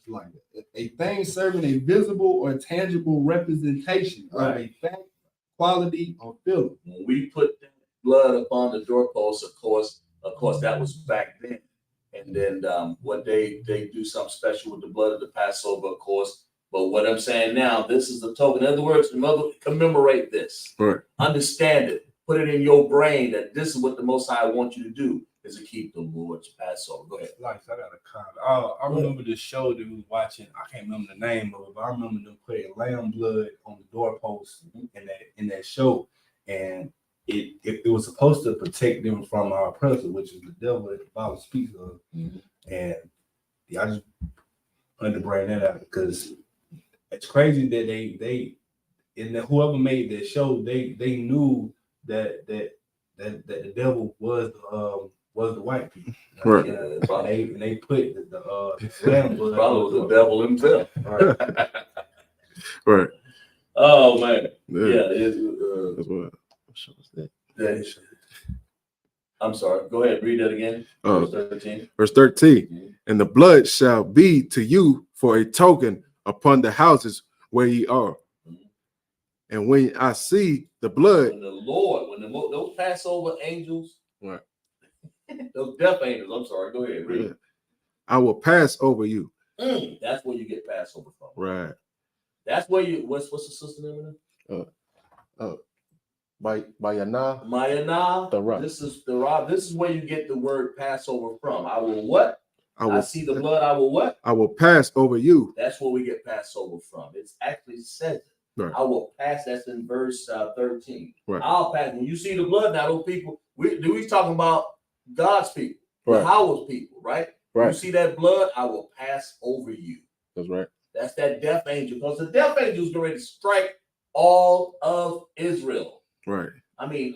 Like a thing serving a visible or tangible representation of Right. a fact, quality, or feeling. When we put that blood upon the doorpost, of course, that was back then. And then what they do something special with the blood of the Passover, of course. But what I'm saying now, this is the token. In other words, commemorate this. Right. Understand it. Put it in your brain that this is what the Most High wants you to do, is to keep the Lord's Passover. Go ahead. Like, I got a comment. I remember the show that we was watching. I can't remember the name of it, but I remember them putting lamb blood on the doorpost in that show, and it was supposed to protect them from our oppressor, which is the devil that the Bible speaks of. And I just wanted to bring that out because it's crazy that they and that whoever made that show, they knew that the devil was the white people. Right. And they put the lamb blood. Probably the devil himself. Right. Right. Oh man. Yeah. Yeah. That's what. I'm sorry. Go ahead. Read that again. Verse 13. Verse 13. And the blood shall be to you for a token upon the houses where ye are. And when I see the blood, When the Lord, those Passover angels, right, those death angels, I'm sorry, go ahead, read. I will pass over you. That's where you get Passover from. Right. That's where you, what's the sister name of it? Bayana. Mayana. The rock. This is the rock. This is where you get the word Passover from. I will what? I see the blood, I will what? I will pass over you. That's where we get Passover from. It's actually says it. Right. I will pass. That's in verse 13. Right. I'll pass. When you see the blood, now those people, we talking about God's people, Right. Yahweh's people, right? Right. You see that blood, I will pass over you. That's right. That's that death angel, because the death angel is going to strike all of Israel. Right. I mean,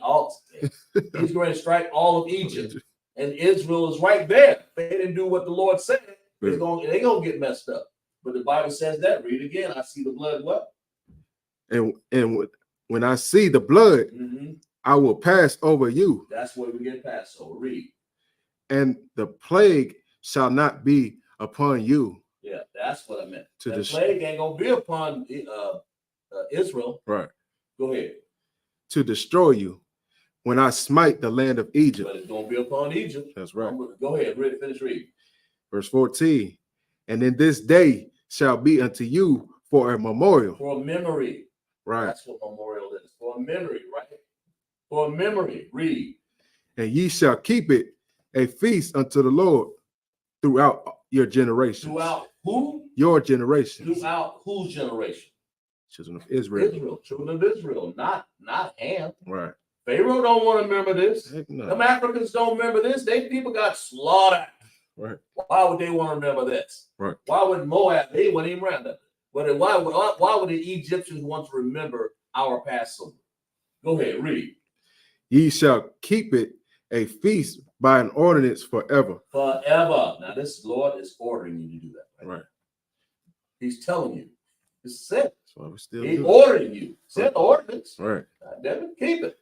he's going to strike all of Egypt, and Israel is right there. If they didn't do what the Lord said, they're going to get messed up. But the Bible says that. Read again. I see the blood. What? And when I see the blood, I will pass over you. That's where we get Passover. Read. And the plague shall not be upon you. Yeah, that's what I meant. To the the plague ain't gonna be upon Israel. Right. Go ahead. To destroy you when I smite the land of Egypt. But it's gonna be upon Egypt. That's right. Go ahead, finish reading. Verse 14. And in this day shall be unto you for a memorial. For a memory. Right. That's what memorial is. For a memory, right? For a memory. Read. And ye shall keep it a feast unto the Lord throughout your generations. Throughout who? Your generations. Throughout whose generation? Children of Israel. Israel. Children of Israel. Not Ham. Right. Pharaoh don't want to remember this. Heck no. Them Africans don't remember this. They people got slaughtered. Right. Why would they want to remember this? Right. Why would Moab? They wouldn't even remember that. But why would the Egyptians want to remember our Passover? Go ahead, read. Ye shall keep it a feast by an ordinance forever. Forever. Now this Lord is ordering you to do that. Right. He's telling you. It's said. That's why we still He's do it. ordering you. Said ordinance. Right. Damn it, keep it.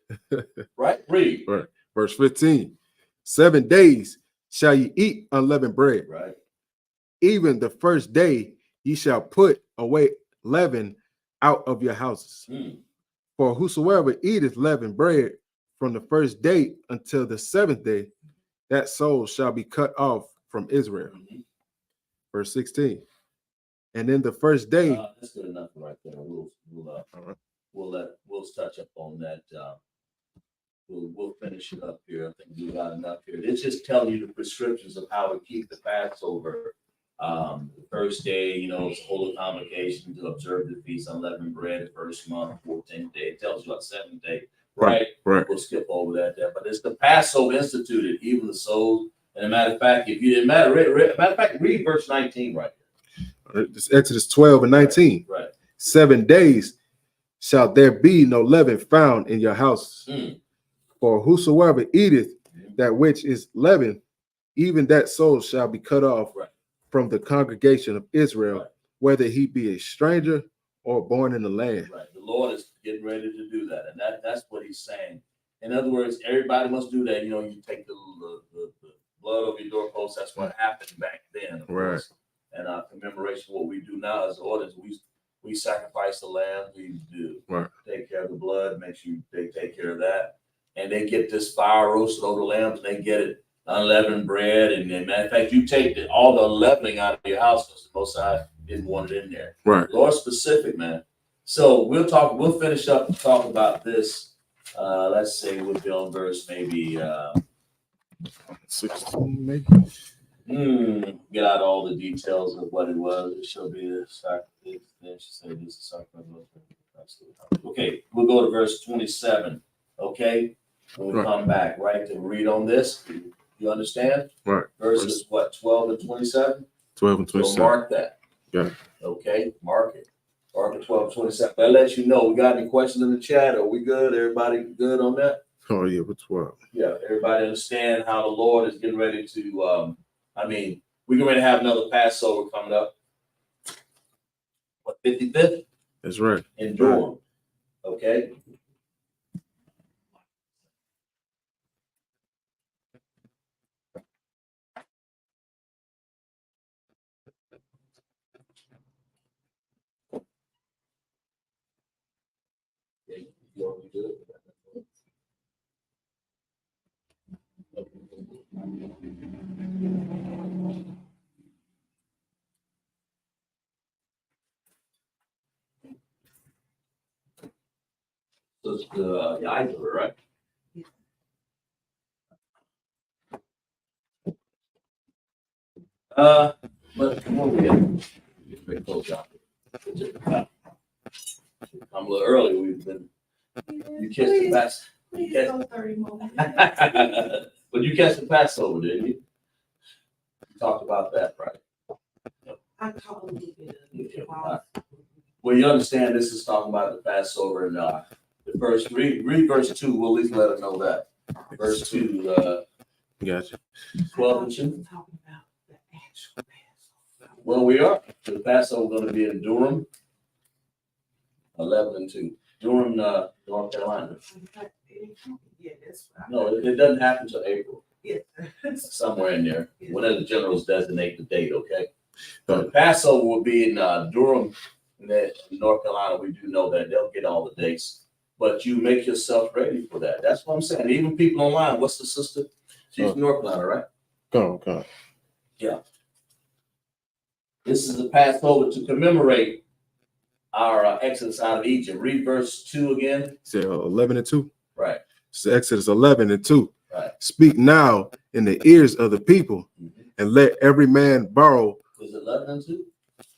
Right. Read. Right. Verse 15. 7 days shall ye eat unleavened bread. Right. Even the first day ye shall put away leaven out of your houses. For whosoever eateth leavened bread from the first day until the 7th day, that soul shall be cut off from Israel. Verse 16. And in the first day, that's good enough right there. We'll touch up on that. We'll finish it up here. I think we got enough here. It's just telling you the prescriptions of how to keep the Passover The first day, you know, it's a holy convocation to observe the feast of unleavened bread, the first month, 14th day. It tells you about the 7th day, right? Right. We'll skip over that there, but it's the Passover instituted, even the souls. And a matter of fact, if you didn't read verse 19 right here. It's Exodus 12 and 19. Right. 7 days shall there be no leaven found in your house. For whosoever eateth that which is leavened, even that soul shall be cut off from the congregation of Israel, whether he be a stranger or born in the land. Right. The Lord is getting ready to do that. And that's what he's saying. In other words, everybody must do that. You know, you take the blood over your doorpost. That's what happened back then. Of course. And commemoration, what we do now is orders. We sacrifice the lamb. We do take care of the blood. Make sure they take care of that. And they get this fire roasted over the lambs, and they get it unleavened bread. And matter of fact, you take all the leavening out of your house because the Most High didn't want it in there. Right. Lord specific, man. So we'll finish up and talk about this. Let's say we'll be on verse maybe 16, maybe. Get out all the details of what it was. It shall be a sacrifice. Then she said this is sacrifice. Okay, we'll go to verse 27. Okay, when we come back, right, to read on this. You understand? Right. Verses what, 12 and 27? 12 and 27. So mark that. Yeah. Okay, mark it. Mark it 12 and 27. I'll let you know. We got any questions in the chat? Are we good? Everybody good on that? Oh, yeah, but 12. Yeah, everybody understand how the Lord is getting ready to, we're going to have another Passover coming up. What, 55th? That's right. In Durham. Okay. You already did it. So it's the Eidler, right? But come on, get pretty close out. I'm a little early. We've been. You catch the pass. Please go 30 more minutes. But you catch the Passover, didn't you? You talked about that, right? I caught a little bit of it. Well, you understand this is talking about the Passover and the first read verse 2. We'll at least let them know that. Verse 2, Gotcha. 12 and 2. Talking about the actual Passover. Well, we are. The Passover going to be in Durham, 11 and 2. Durham, North Carolina. Yeah, that's right. No, it doesn't happen until April. Yeah. Somewhere in there. One of the generals designate the date, okay? But the Passover will be in Durham, in North Carolina. We do know that. They'll get all the dates. But you make yourself ready for that. That's what I'm saying. Even people online, what's the sister? She's from North Carolina, right? Go on. Yeah. This is the Passover to commemorate our exodus out of Egypt. Read verse 2 again. Say 11 and 2. Right. It's Exodus 11 and 2. Right. Speak now in the ears of the people, and let every man borrow. Was it 11 and 2?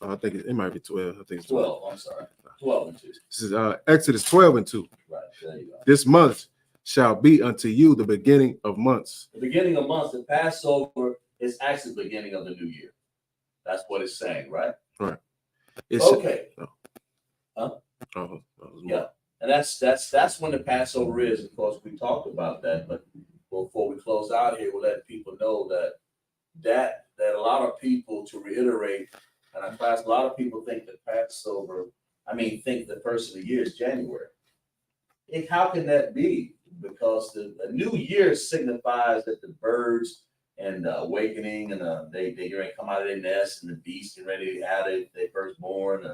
I think it might be 12. I think it's 12. I'm sorry. 12 and 2. This is Exodus 12 and 2. Right. There you go. This month shall be unto you the beginning of months. The beginning of months, the Passover is actually the beginning of the new year. That's what it's saying, right? Right. Okay. Yeah. And that's when the Passover is. Of course, we talked about that, but before we close out here, we'll let people know that a lot of people, to reiterate, and I class, a lot of people think that Passover, think the first of the year is January. How can that be? Because the new year signifies that the birds and awakening and they ready to come out of their nest, and the beasts get ready to have their firstborn,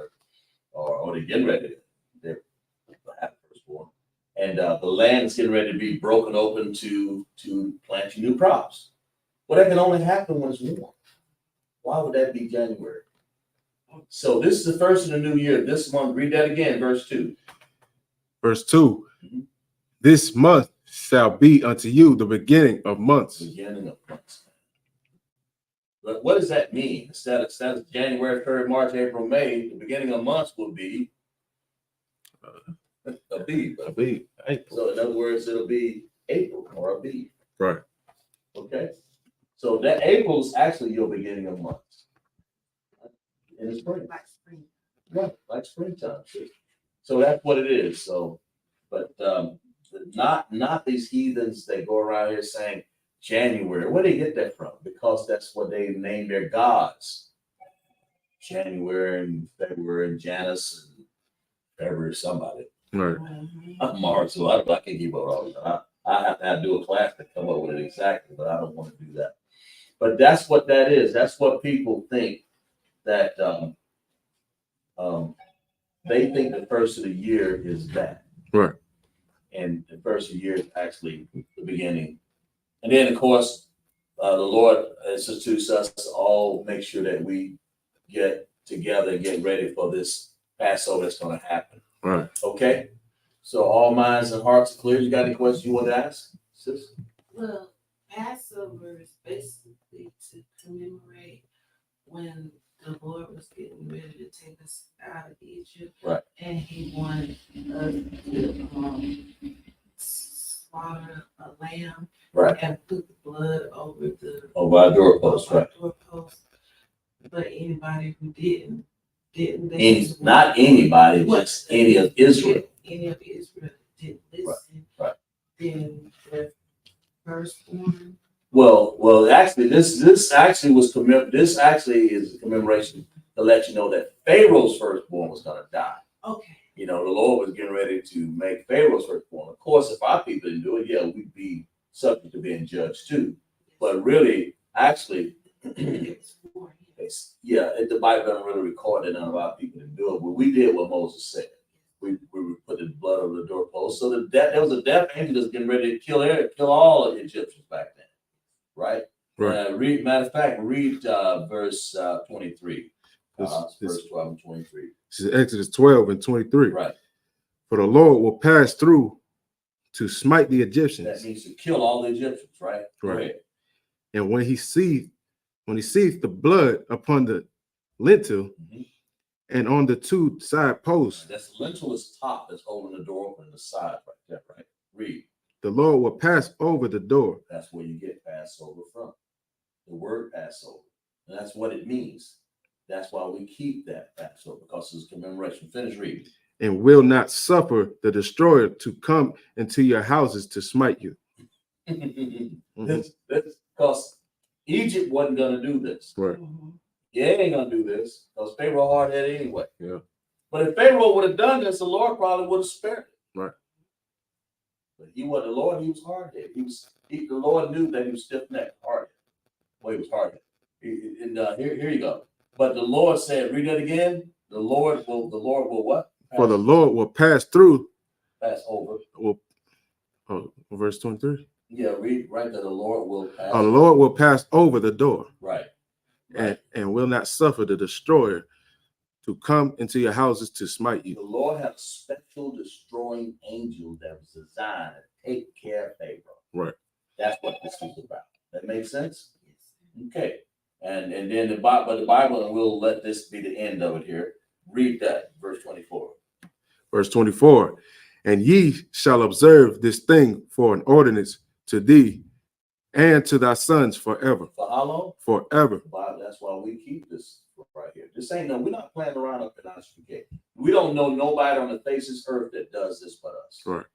or they're getting ready to have firstborn, and the land is getting ready to be broken open to plant new crops. Well, that can only happen when it's warm. Why would that be January? So this is the first of the new year. This month, read that again, verse 2. Verse 2. This month shall be unto you the beginning of months. Beginning of months. But what does that mean? Instead of January, February, March, April, May, the beginning of months will be Abib. Abib, April. So in other words, it'll be April or Abib. Right. Okay. So that April is actually your beginning of months. In the spring. Like spring. Right, like springtime. So that's what it is. So, but not these heathens that go around here saying January. Where do they get that from? Because that's what they name their gods. January and February and Janus and February somebody. Right. Mhm. March. So I can't keep up all of that. I have to do a class to come up with it exactly, but I don't want to do that. But that's what that is. That's what people think that they think the first of the year is that. Right. And the first of the year is actually the beginning. And then, of course, the Lord institutes us to all make sure that we get together and get ready for this Passover that's going to happen. Right. Okay? So all minds and hearts are clear. You got any questions you want to ask, sis? Well, Passover is basically to commemorate when the Lord was getting ready to take us out of Egypt. Right. And he wanted us to slaughter a lamb. Right. And put the blood over the Over our doorpost, right? doorpost. But anybody who didn't. Not anybody, just any of Israel. Any of Israel didn't listen. Right. Then the firstborn. Well, actually, this actually is a commemoration to let you know that Pharaoh's firstborn was going to die. Okay. You know, the Lord was getting ready to make Pharaoh's firstborn. Of course, if our people didn't do it, yeah, we'd be subject to being judged too. But really, actually, It was for him. the Bible doesn't really record that none of our people didn't do it. But we did what Moses said. We put the blood over the doorpost. So there was a death angel that's getting ready to kill all of the Egyptians back then, right? Right. Matter of fact, read verse 23. This- Verse 12 and 23. This is Exodus 12 and 23. Right. For the Lord will pass through to smite the That Egyptians. means to kill all the Egyptians, right? Go Right. ahead. And when he sees the blood upon the lintel Mhm. and on the two side posts, That's the lintel is top that's holding the door open, the side right there, right? Read. the Lord will pass over the door. That's where you get Passover from. The word Passover. And that's what it means. That's why we keep that Passover, because it's commemoration. Finish reading. And will not suffer the destroyer to come into your houses to smite you. That's because Egypt wasn't going to do this. Right. Mhm. Yeah, it ain't going to do this because Pharaoh hard-headed anyway. Yeah. But if Pharaoh would have done this, the Lord probably would have spared it. Right. But he wasn't the Lord, he was hard-headed. The Lord knew that he was stiff-necked, hard-headed. Well, he was hard-headed. Here you go. But the Lord said, read that again. The Lord will what? For the Lord will pass through. Pass over. Verse 23. Yeah, read right there. The Lord will pass. The Lord will pass over the door. Right. And will not suffer the destroyer to come into your houses to smite The you. Lord had a special destroying angel that was designed to take care of Pharaoh. Right. That's what this is about. That makes sense? Okay. And then the Bible, and we'll let this be the end of it here. Read that, verse 24. Verse 24. And ye shall observe this thing for an ordinance to thee and to thy sons forever. For how long? Forever. That's why we keep this right here. This ain't we're not playing around up in ISUPK. We don't know nobody on the face of this earth that does this but us. Right.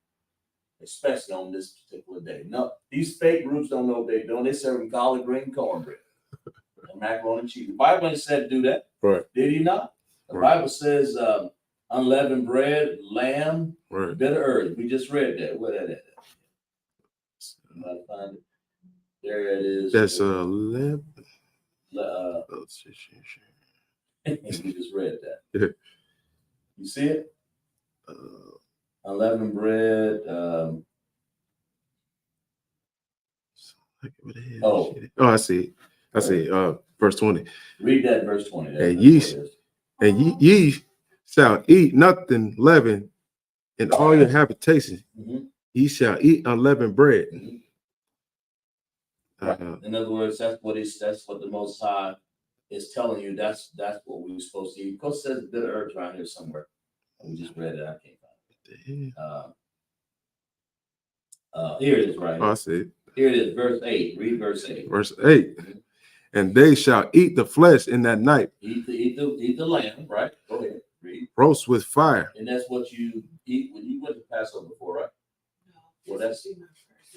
Especially on this particular day. No, these fake groups don't know what they're doing. They serving collard green cornbread and macaroni and cheese. The Bible ain't said to do that. Right. Did he not? The Right. Bible says unleavened bread, lamb, Right. bitter herbs. We just read that. Where that at? Somebody find it. There it is. That's 11. We just read that. Yeah. You see it? Unleavened bread. I see. I see. Verse 20. Read that verse 20. And That's ye shall eat nothing leavened in all your habitations. Mhm. Ye shall eat unleavened bread. Mhm. In other words, that's what the Most High is telling you. That's what we're supposed to eat. Of course, it says bitter herbs around here somewhere. We just read it. I can't find it. Here it is, right Oh, I here. see it. Here it is, verse 8. Read verse 8. Verse 8. And they shall eat the flesh in that night, Eat the lamb, right? Go ahead, read. roast with fire. And that's what you eat when you went to Passover before, right? No, Well, that's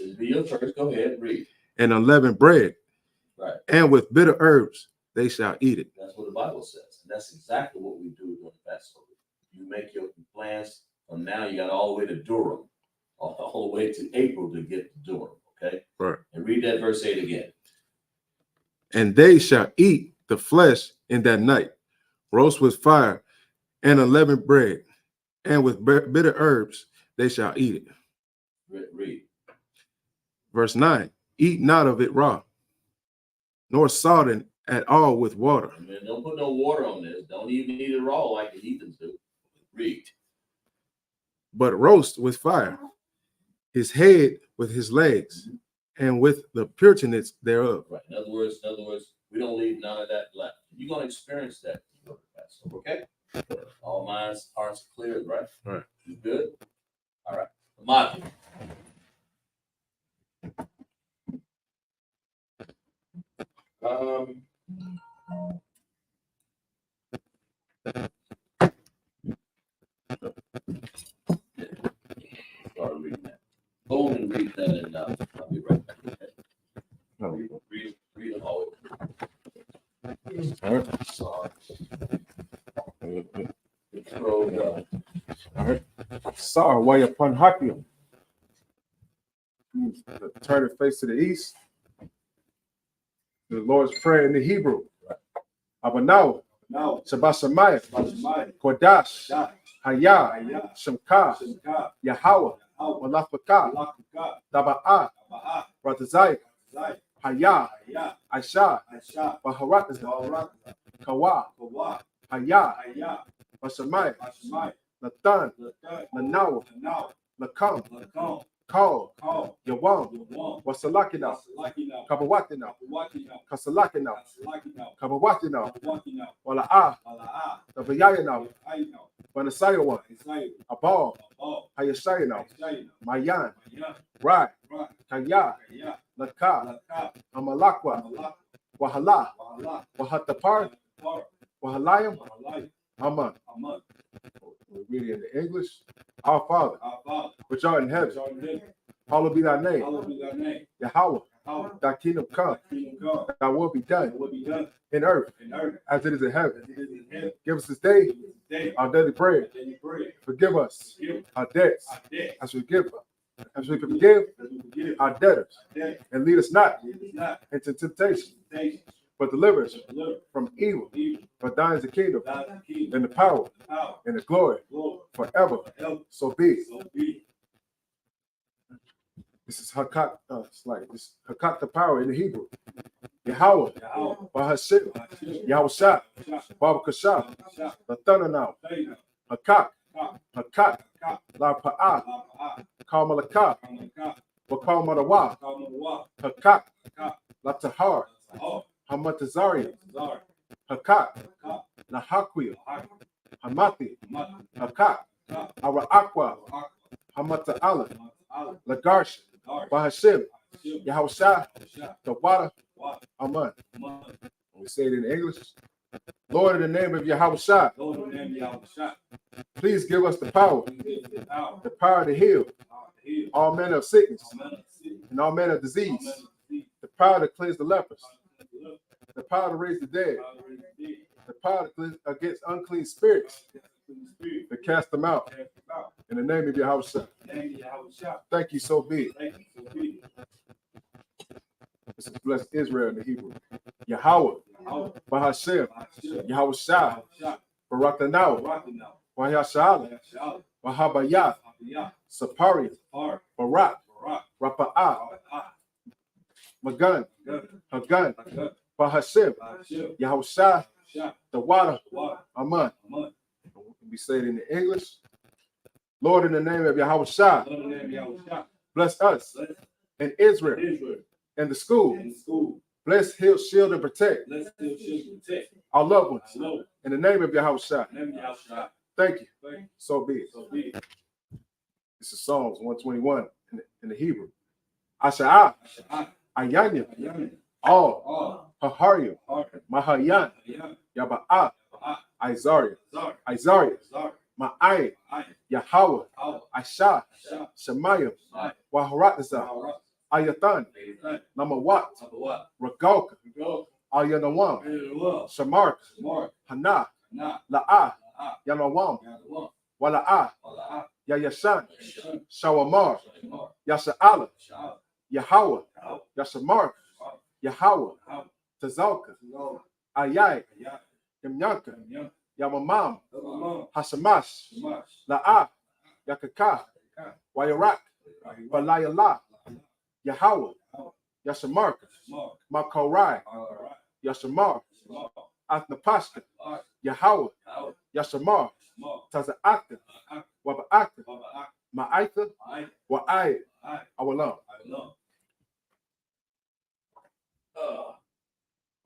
it'll be your first. Go ahead, read. And unleavened bread. Right. And with bitter herbs they shall eat it. That's what the Bible says. And that's exactly what we do during Passover. You make your plans from now, you got all the way to Durham, all the way to April to get to Durham, okay? Right. And read that verse 8 again. And they shall eat the flesh in that night, roast with fire and unleavened bread, and with bitter herbs they shall eat it. Read. Verse 9. Eat not of it raw, nor sodden at all with water. I mean, don't put no water on this. Don't even eat it raw like the heathens do. Read. But roast with fire, his head with his legs, and with the pureness thereof. Right. In other words, we don't leave none of that left. You're gonna experience that when you go to Passover, okay? All minds, hearts clear, right? Right. You good? All right. Maki. Start reading that. Go and read that, and I'll be right back. Okay? Read it all. All right. Sorry. Scroll down. All right. Sorry, way upon Hakim. Turn the face to the east. The Lord's Prayer in the Hebrew. Abanaw, Shabbat Shemayim, Kodash, Hayah, Shemka, Yahweh, Malafaka, Daba'ah, Ratazai, Hayah, Aisha, Baharat, Kawa, Hayah, Bashamai, Natan, Nanaw, Nakam, Call, Yawam, Wasalakina, Kabawatina, Kasalakina, Kabawatina, Wala'ah, Navayayana, Banasayawa, Abal, Hayashayana, Mayan, Rai, Kaya, Laka, Amalakwa, Wahala, Wahatapar, Wahalayam, Aman. We read it in the English. Our Father, which art in heaven, hallowed be thy name. Yahweh, thy kingdom come, thy will be done in earth as it is in heaven. Give us this day our daily bread. Forgive us our debts as we forgive our debtors. And lead us not into temptation, but deliver us from evil. For thine is the kingdom, and the power, and the glory, forever. So be it. This is Hakat, this Hakat the power in the Hebrew. Yahweh, Bahashim, Yahweh Shah, Baba Kashah, Latananau, Hakat, La Pa'ah, Kalmalaka, Wakal Madawa, Hakat, La Tahar, Hamatazari, Hakat, Nahakwil, Hamati, Hakat, Ara Aqua, Hamata'ala, Lagarsh, Bahashim, Yahushua, the water, Aman. We say it in English. Lord, in the name of Yahushua, please give us the power to heal all manner of sickness and all manner of disease, the power to cleanse the lepers, the power to raise the dead, the power to cleanse against unclean spirits, to cast them out. In the name of Yahushua. Thank you, so be it. This is bless Israel in the Hebrew. Yahweh, Bahashem, Yahushua, Barakanaw, Wahasha'ala, Wahabayah, Sapari, Barak, Rapa'ah, Magan, Hagan, Bahashem, Yahushua, the water, Aman. We say it in the English. Lord, in the name of Yahushua, bless us in Israel in the school. in the school. Bless, heal, shield, and protect Bless, heal, shield, and protect our loved ones. our loved ones. In the name of Yahweh Shai. In the name of Yahweh. Thank you. Thank you. So be it. So be it. This is Psalms 121 in the Hebrew. Asha'ah, Asha'ah, Ayanya, Ayana, all, all, Haharyam, Harker, Mahayan, Ayana, Yaba'ah, Ba'ah, Isaiah, Zar, Isaiah, Zar, Ma'ai, Ayin, Yahweh, Hawa, Asha, Asha, Shemayim, Shai, Waharatazah, Bahara, Ayatan, Ayatan, Namawat, Tabawat, Ragalka, Go, Ayanawam, Ayanawa, Shamar, Shamar, Hana, Na, La'ah, La'ah, Yanawam, Yanawa, Wala'ah, Wala'ah, Yayashan, Yashan, Shawamar, Shamar, Yasha'ala, Sha'al, Yahweh, Hawa, Yashamar, Hawa, Yahweh, Hawa, Tazalka, Zor, Ayai, Ayat, Yamyanka, Yam, Yamamam, Yam, Hashamash, Shamash, La'ah, Yakaka, Ka, Wayarak, Rahiwa, Balayala, Yahweh, Hawa, Yashamar, Shamar, Makorai, Alright, Yashamar, Shamar, Athnapashka, Alright, Yahweh, Hawa, Yashamar, Shamar, Taza'aka, Ba'ah, Waba'aka, Ba'ah, Ma'aitha, Ayin, Wa'ai, Ayin, Awalam. Ayin,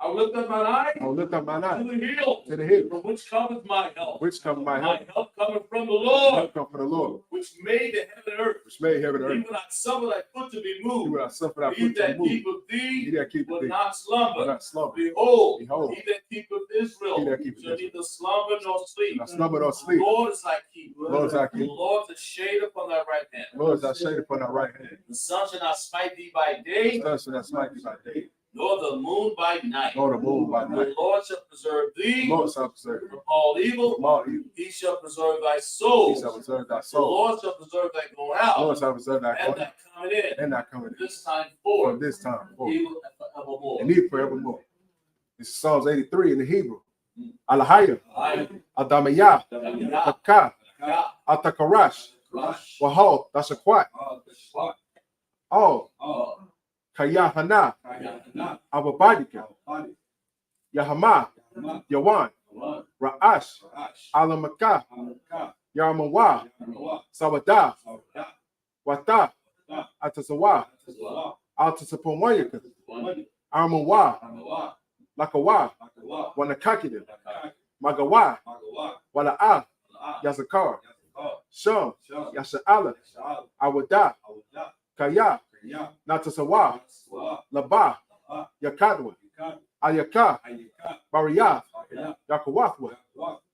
I lift up mine eyes I'll lift up mine eye to the hill, to the hill, from which cometh my help. which come my My help. help cometh from the Lord, Help come from the Lord, which made the heaven and earth. which made heaven and He earth. will not suffer thy foot to be He will moved. not suffer thy He foot to that move. keepeth He thee that keepeth will thee not will slumber. not slumber. Behold, Behold, he that keepeth he Israel that keepeth shall Israel neither slumber nor sleep. shall not slumber nor The sleep. Lord is thy keeper. Lord is thy The keeper. Lord is a shade upon thy right hand. Lord is thy shade upon thy right hand. The sun shall not smite thee by day, The sun shall not smite thee by day, nor the moon by night. nor the moon by night. The Lord shall preserve The thee Lord shall preserve from thee all evil. from all evil. He shall preserve thy He soul. shall preserve thy The soul. Lord shall preserve thy going The Lord out shall preserve thy and going thy coming in. and thy coming in This time from forth, this time forth, even forevermore. and even forevermore. This is Psalms 83 in the Hebrew. Alahaya, Adamayah, Hakah, Atakarash, Wahal, Dashakwat, all, Kayahana, Ababadika, Yahama, Yawan, Ra'ash, Alamaka, Yarmawa, Sawadah, Wata, Atasawa, Altasapawayaka, Armawa, Lakawa, Wanakakida, Magawa, Wala'a, Yazakar, Sham, Yasha'ala, Awada, Kaya, Natasawa, Laba, Yakadwa, Ayaka, Bariya, Yakawafwa,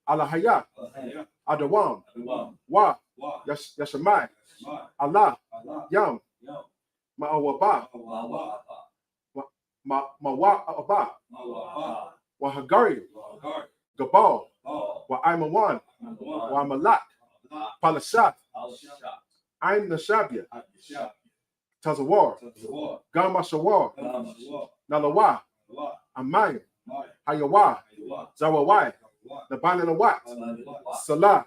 Alahaya, Adawam, Wa, Yashamai, Allah, Yam, Ma'awaba, Ma'wa Abba, Wahagari, Gabal, Wa'aimawan, Wa'amalak, Palashat, Ain Nashabia, Tazawar, Gama Shawar, Nalawa, Amayim, Hayawa, Zawawai, Nabananawat, Salah,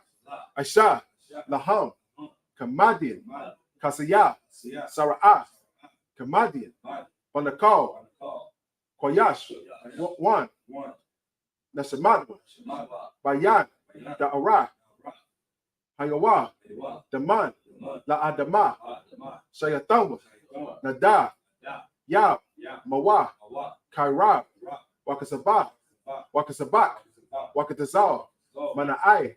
Aisha, Laham, Kamadian, Kasaya, Sara'ah, Kamadian, Banakal, Koyash, One, Nashamadwa, Bayan, Da'ara, Hayawa, Daman, La'adama, Shayatama, Nada, Yab, Mawa, Kairab, Wakasabah, Wakasabak, Wakatazal, Mana'ai,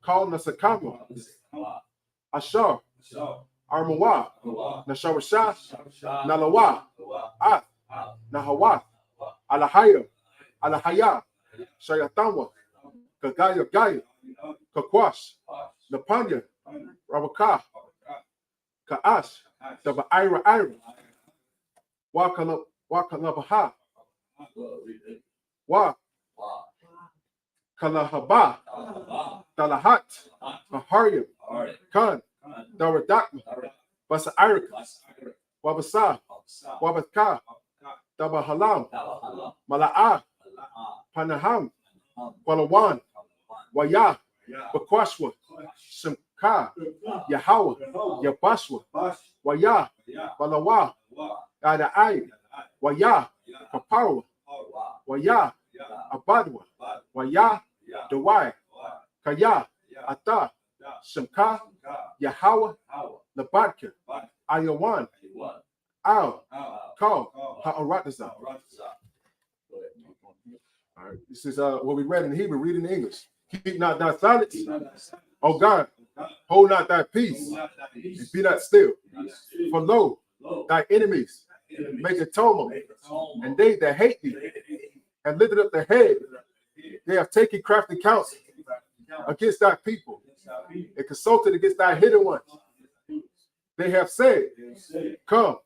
Kal Nasakama, Ashar, Armawa, Nasharashah, Nalawa, Ath, Nahawa, Alahaya, Alahaya, Shayatama, Kagaya Gaya, Kakwash, Napanya, Rabaka, Kaash, Ira Ira, Wakalabaha, Wa, Kalahaba, Talahat, Maharyam, Khan, Daradakma, Basa Irika, Wabasa, Wabatka, Dabahalam, Mala'ah, Panaham, Walawan, Waya, Bakwashwa, Shemka, Yahweh, Yabashwa, Waya, Walawa, Adai, Waya, Kaparwa, Waya, Abadwa, Waya, Dawai, Kaya, Ata, Shemka, Yahweh, Labadka, Ayawan, Al, Al, Call, Ha'aratazah. Go ahead. All right. This is what we read in Hebrew, read in English. Keep not thy silence, O God, hold not thy peace, and be not still. For lo, thy enemies make a tumult, and they that hate thee have lifted up their head. They have taken crafty counsel against thy people, and consulted against thy hidden ones. They have said, come,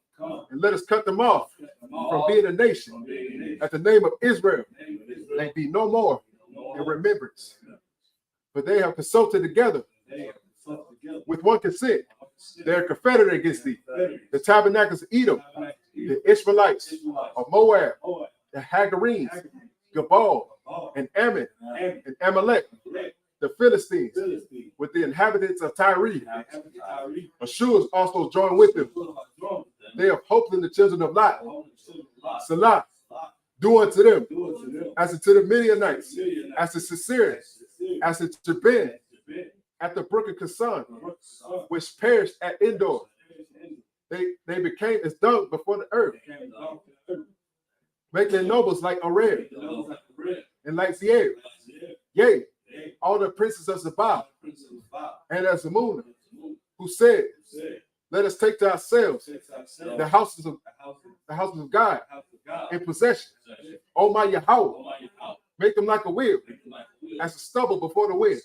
and let us cut them off from being a nation at the name of Israel. They be no more in remembrance. But they have consulted together with one consent. They are confederate against thee. The tabernacles of Edom, the Ishmaelites of Moab, the Hagarenes, Gabal, and Ammon, and Amalek, the Philistines, with the inhabitants of Tyre. Ashur also joined with them. They have hoped in the children of Lot. Salah, do unto them as unto the Midianites, as the Siserians, as the Jabin, at the brook of Kasan, which perished at Endor. They became as dung before the earth. Make their nobles like Arab and like Zier. Yea, all the princes of Zabah and of Zamunah, who said, let us take to ourselves the houses of God in possession. O my Yahweh, make them like a wheel, as the stubble before the wind,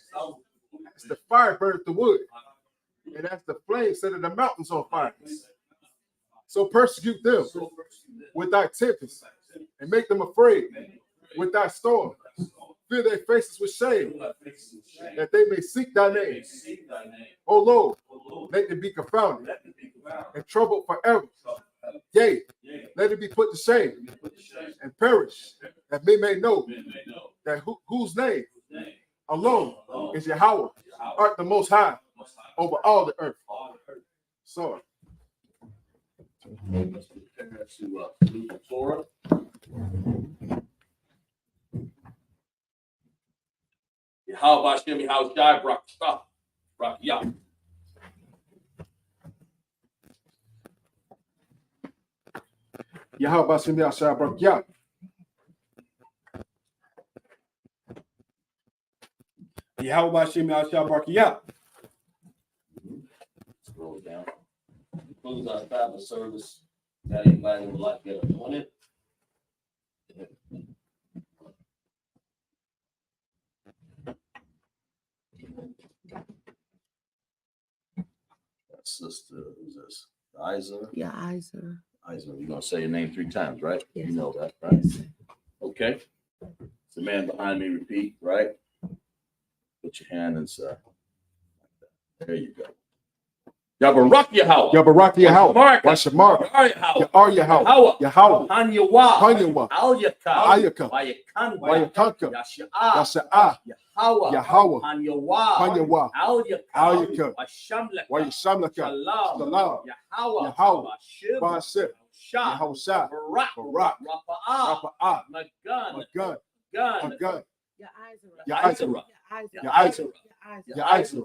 as the fire burneth the wood, and as the flame set the mountains on fire. So persecute them with thy tempest, and make them afraid with thy storm. Fill their faces with shame, that they may seek thy name. O Lord, let them be confounded and troubled forever. Yea, let it be put to shame and perish, that men may know that whose name alone is Yahweh, art the most high over all the earth. So, Let's prepare to read the Torah. Yahweh Hashem, Yahweh Shai, Barak Yah. Yahweh Bashem Yahshua Barak Yah. Yahweh Bashem Yahshua Barak Yah. Scroll down. Close our Sabbath service. Got anybody who would like to get anointed? Sister, who's this? Isa. Yeah, Isa. Isa, you're gonna say your name 3 times, right? Yes. You know that, right? Okay. The man behind me, repeat, right? Put your hand inside. There you go. Yabarak Yahweh. Yabarak Yahweh. Washamar. Yahweh. Yahweh. Yahweh. Hanyawa. Hanyawa. Alyaka. Ayaka. Wayakan. Wayakanka. Yasha'ah. Yasha'ah. Yahweh. Yahweh. Hanyawa. Hanyawa. Alyaka. Alyaka. Washamlaka. Wayashamlaka. Shalom. Salam. Yahweh. Yahweh. Bashir. Bashir. Shah. Yahweh Shah. Barak. Barak. Rapa'ah. Rapa'ah. Magan. Gun. Gun. Gun. Yeah, Isa. Yeah, Isa. Ya Isa.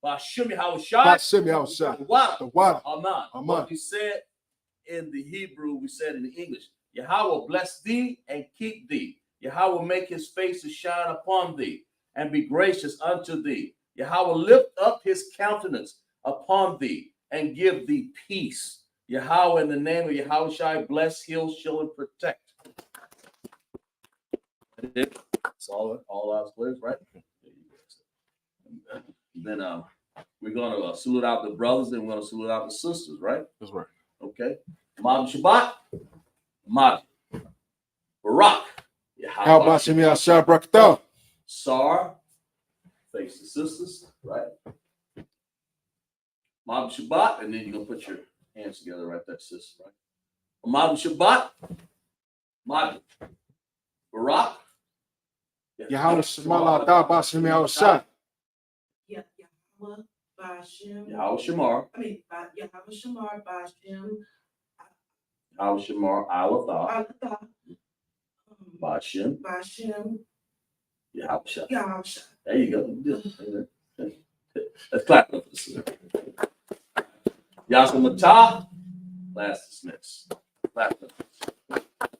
Bashim Yahweh Shai. Bashem Yahshua. The water. The water. Amen. Amen. What we said in the Hebrew, we said in the English. Yahweh bless thee and keep thee. Yahweh make his face to shine upon thee and be gracious unto thee. Yahweh lift up his countenance upon thee and give thee peace. Yahweh, in the name of Yahweh Shai, bless, heal, shield, and protect. That's all our clear, right? Then we're gonna salute out the brothers, and we're gonna salute out the sisters, right? That's right. Okay. Mom Shabbat, Mad, Barak, How Bashem Yahshua Barak Yah. Sar, face the sisters, right? Mom Shabbat, and then you're gonna put your hands together right there, sister, right? Mom Shabbat, Mad, Barak, Yahweh Shemala Da Bashem Yahshua. Yeah, Yahweh Bashem. Yahweh Shamar, Yahweh Shamar Bashem. Yahweh Shamar, Alatha, Alatha. Bashem, Bashem. Yahweh Shah. Yahweh Shah. There you go. Let's clap up for this. Yasamata, Last dismiss. Last dismiss.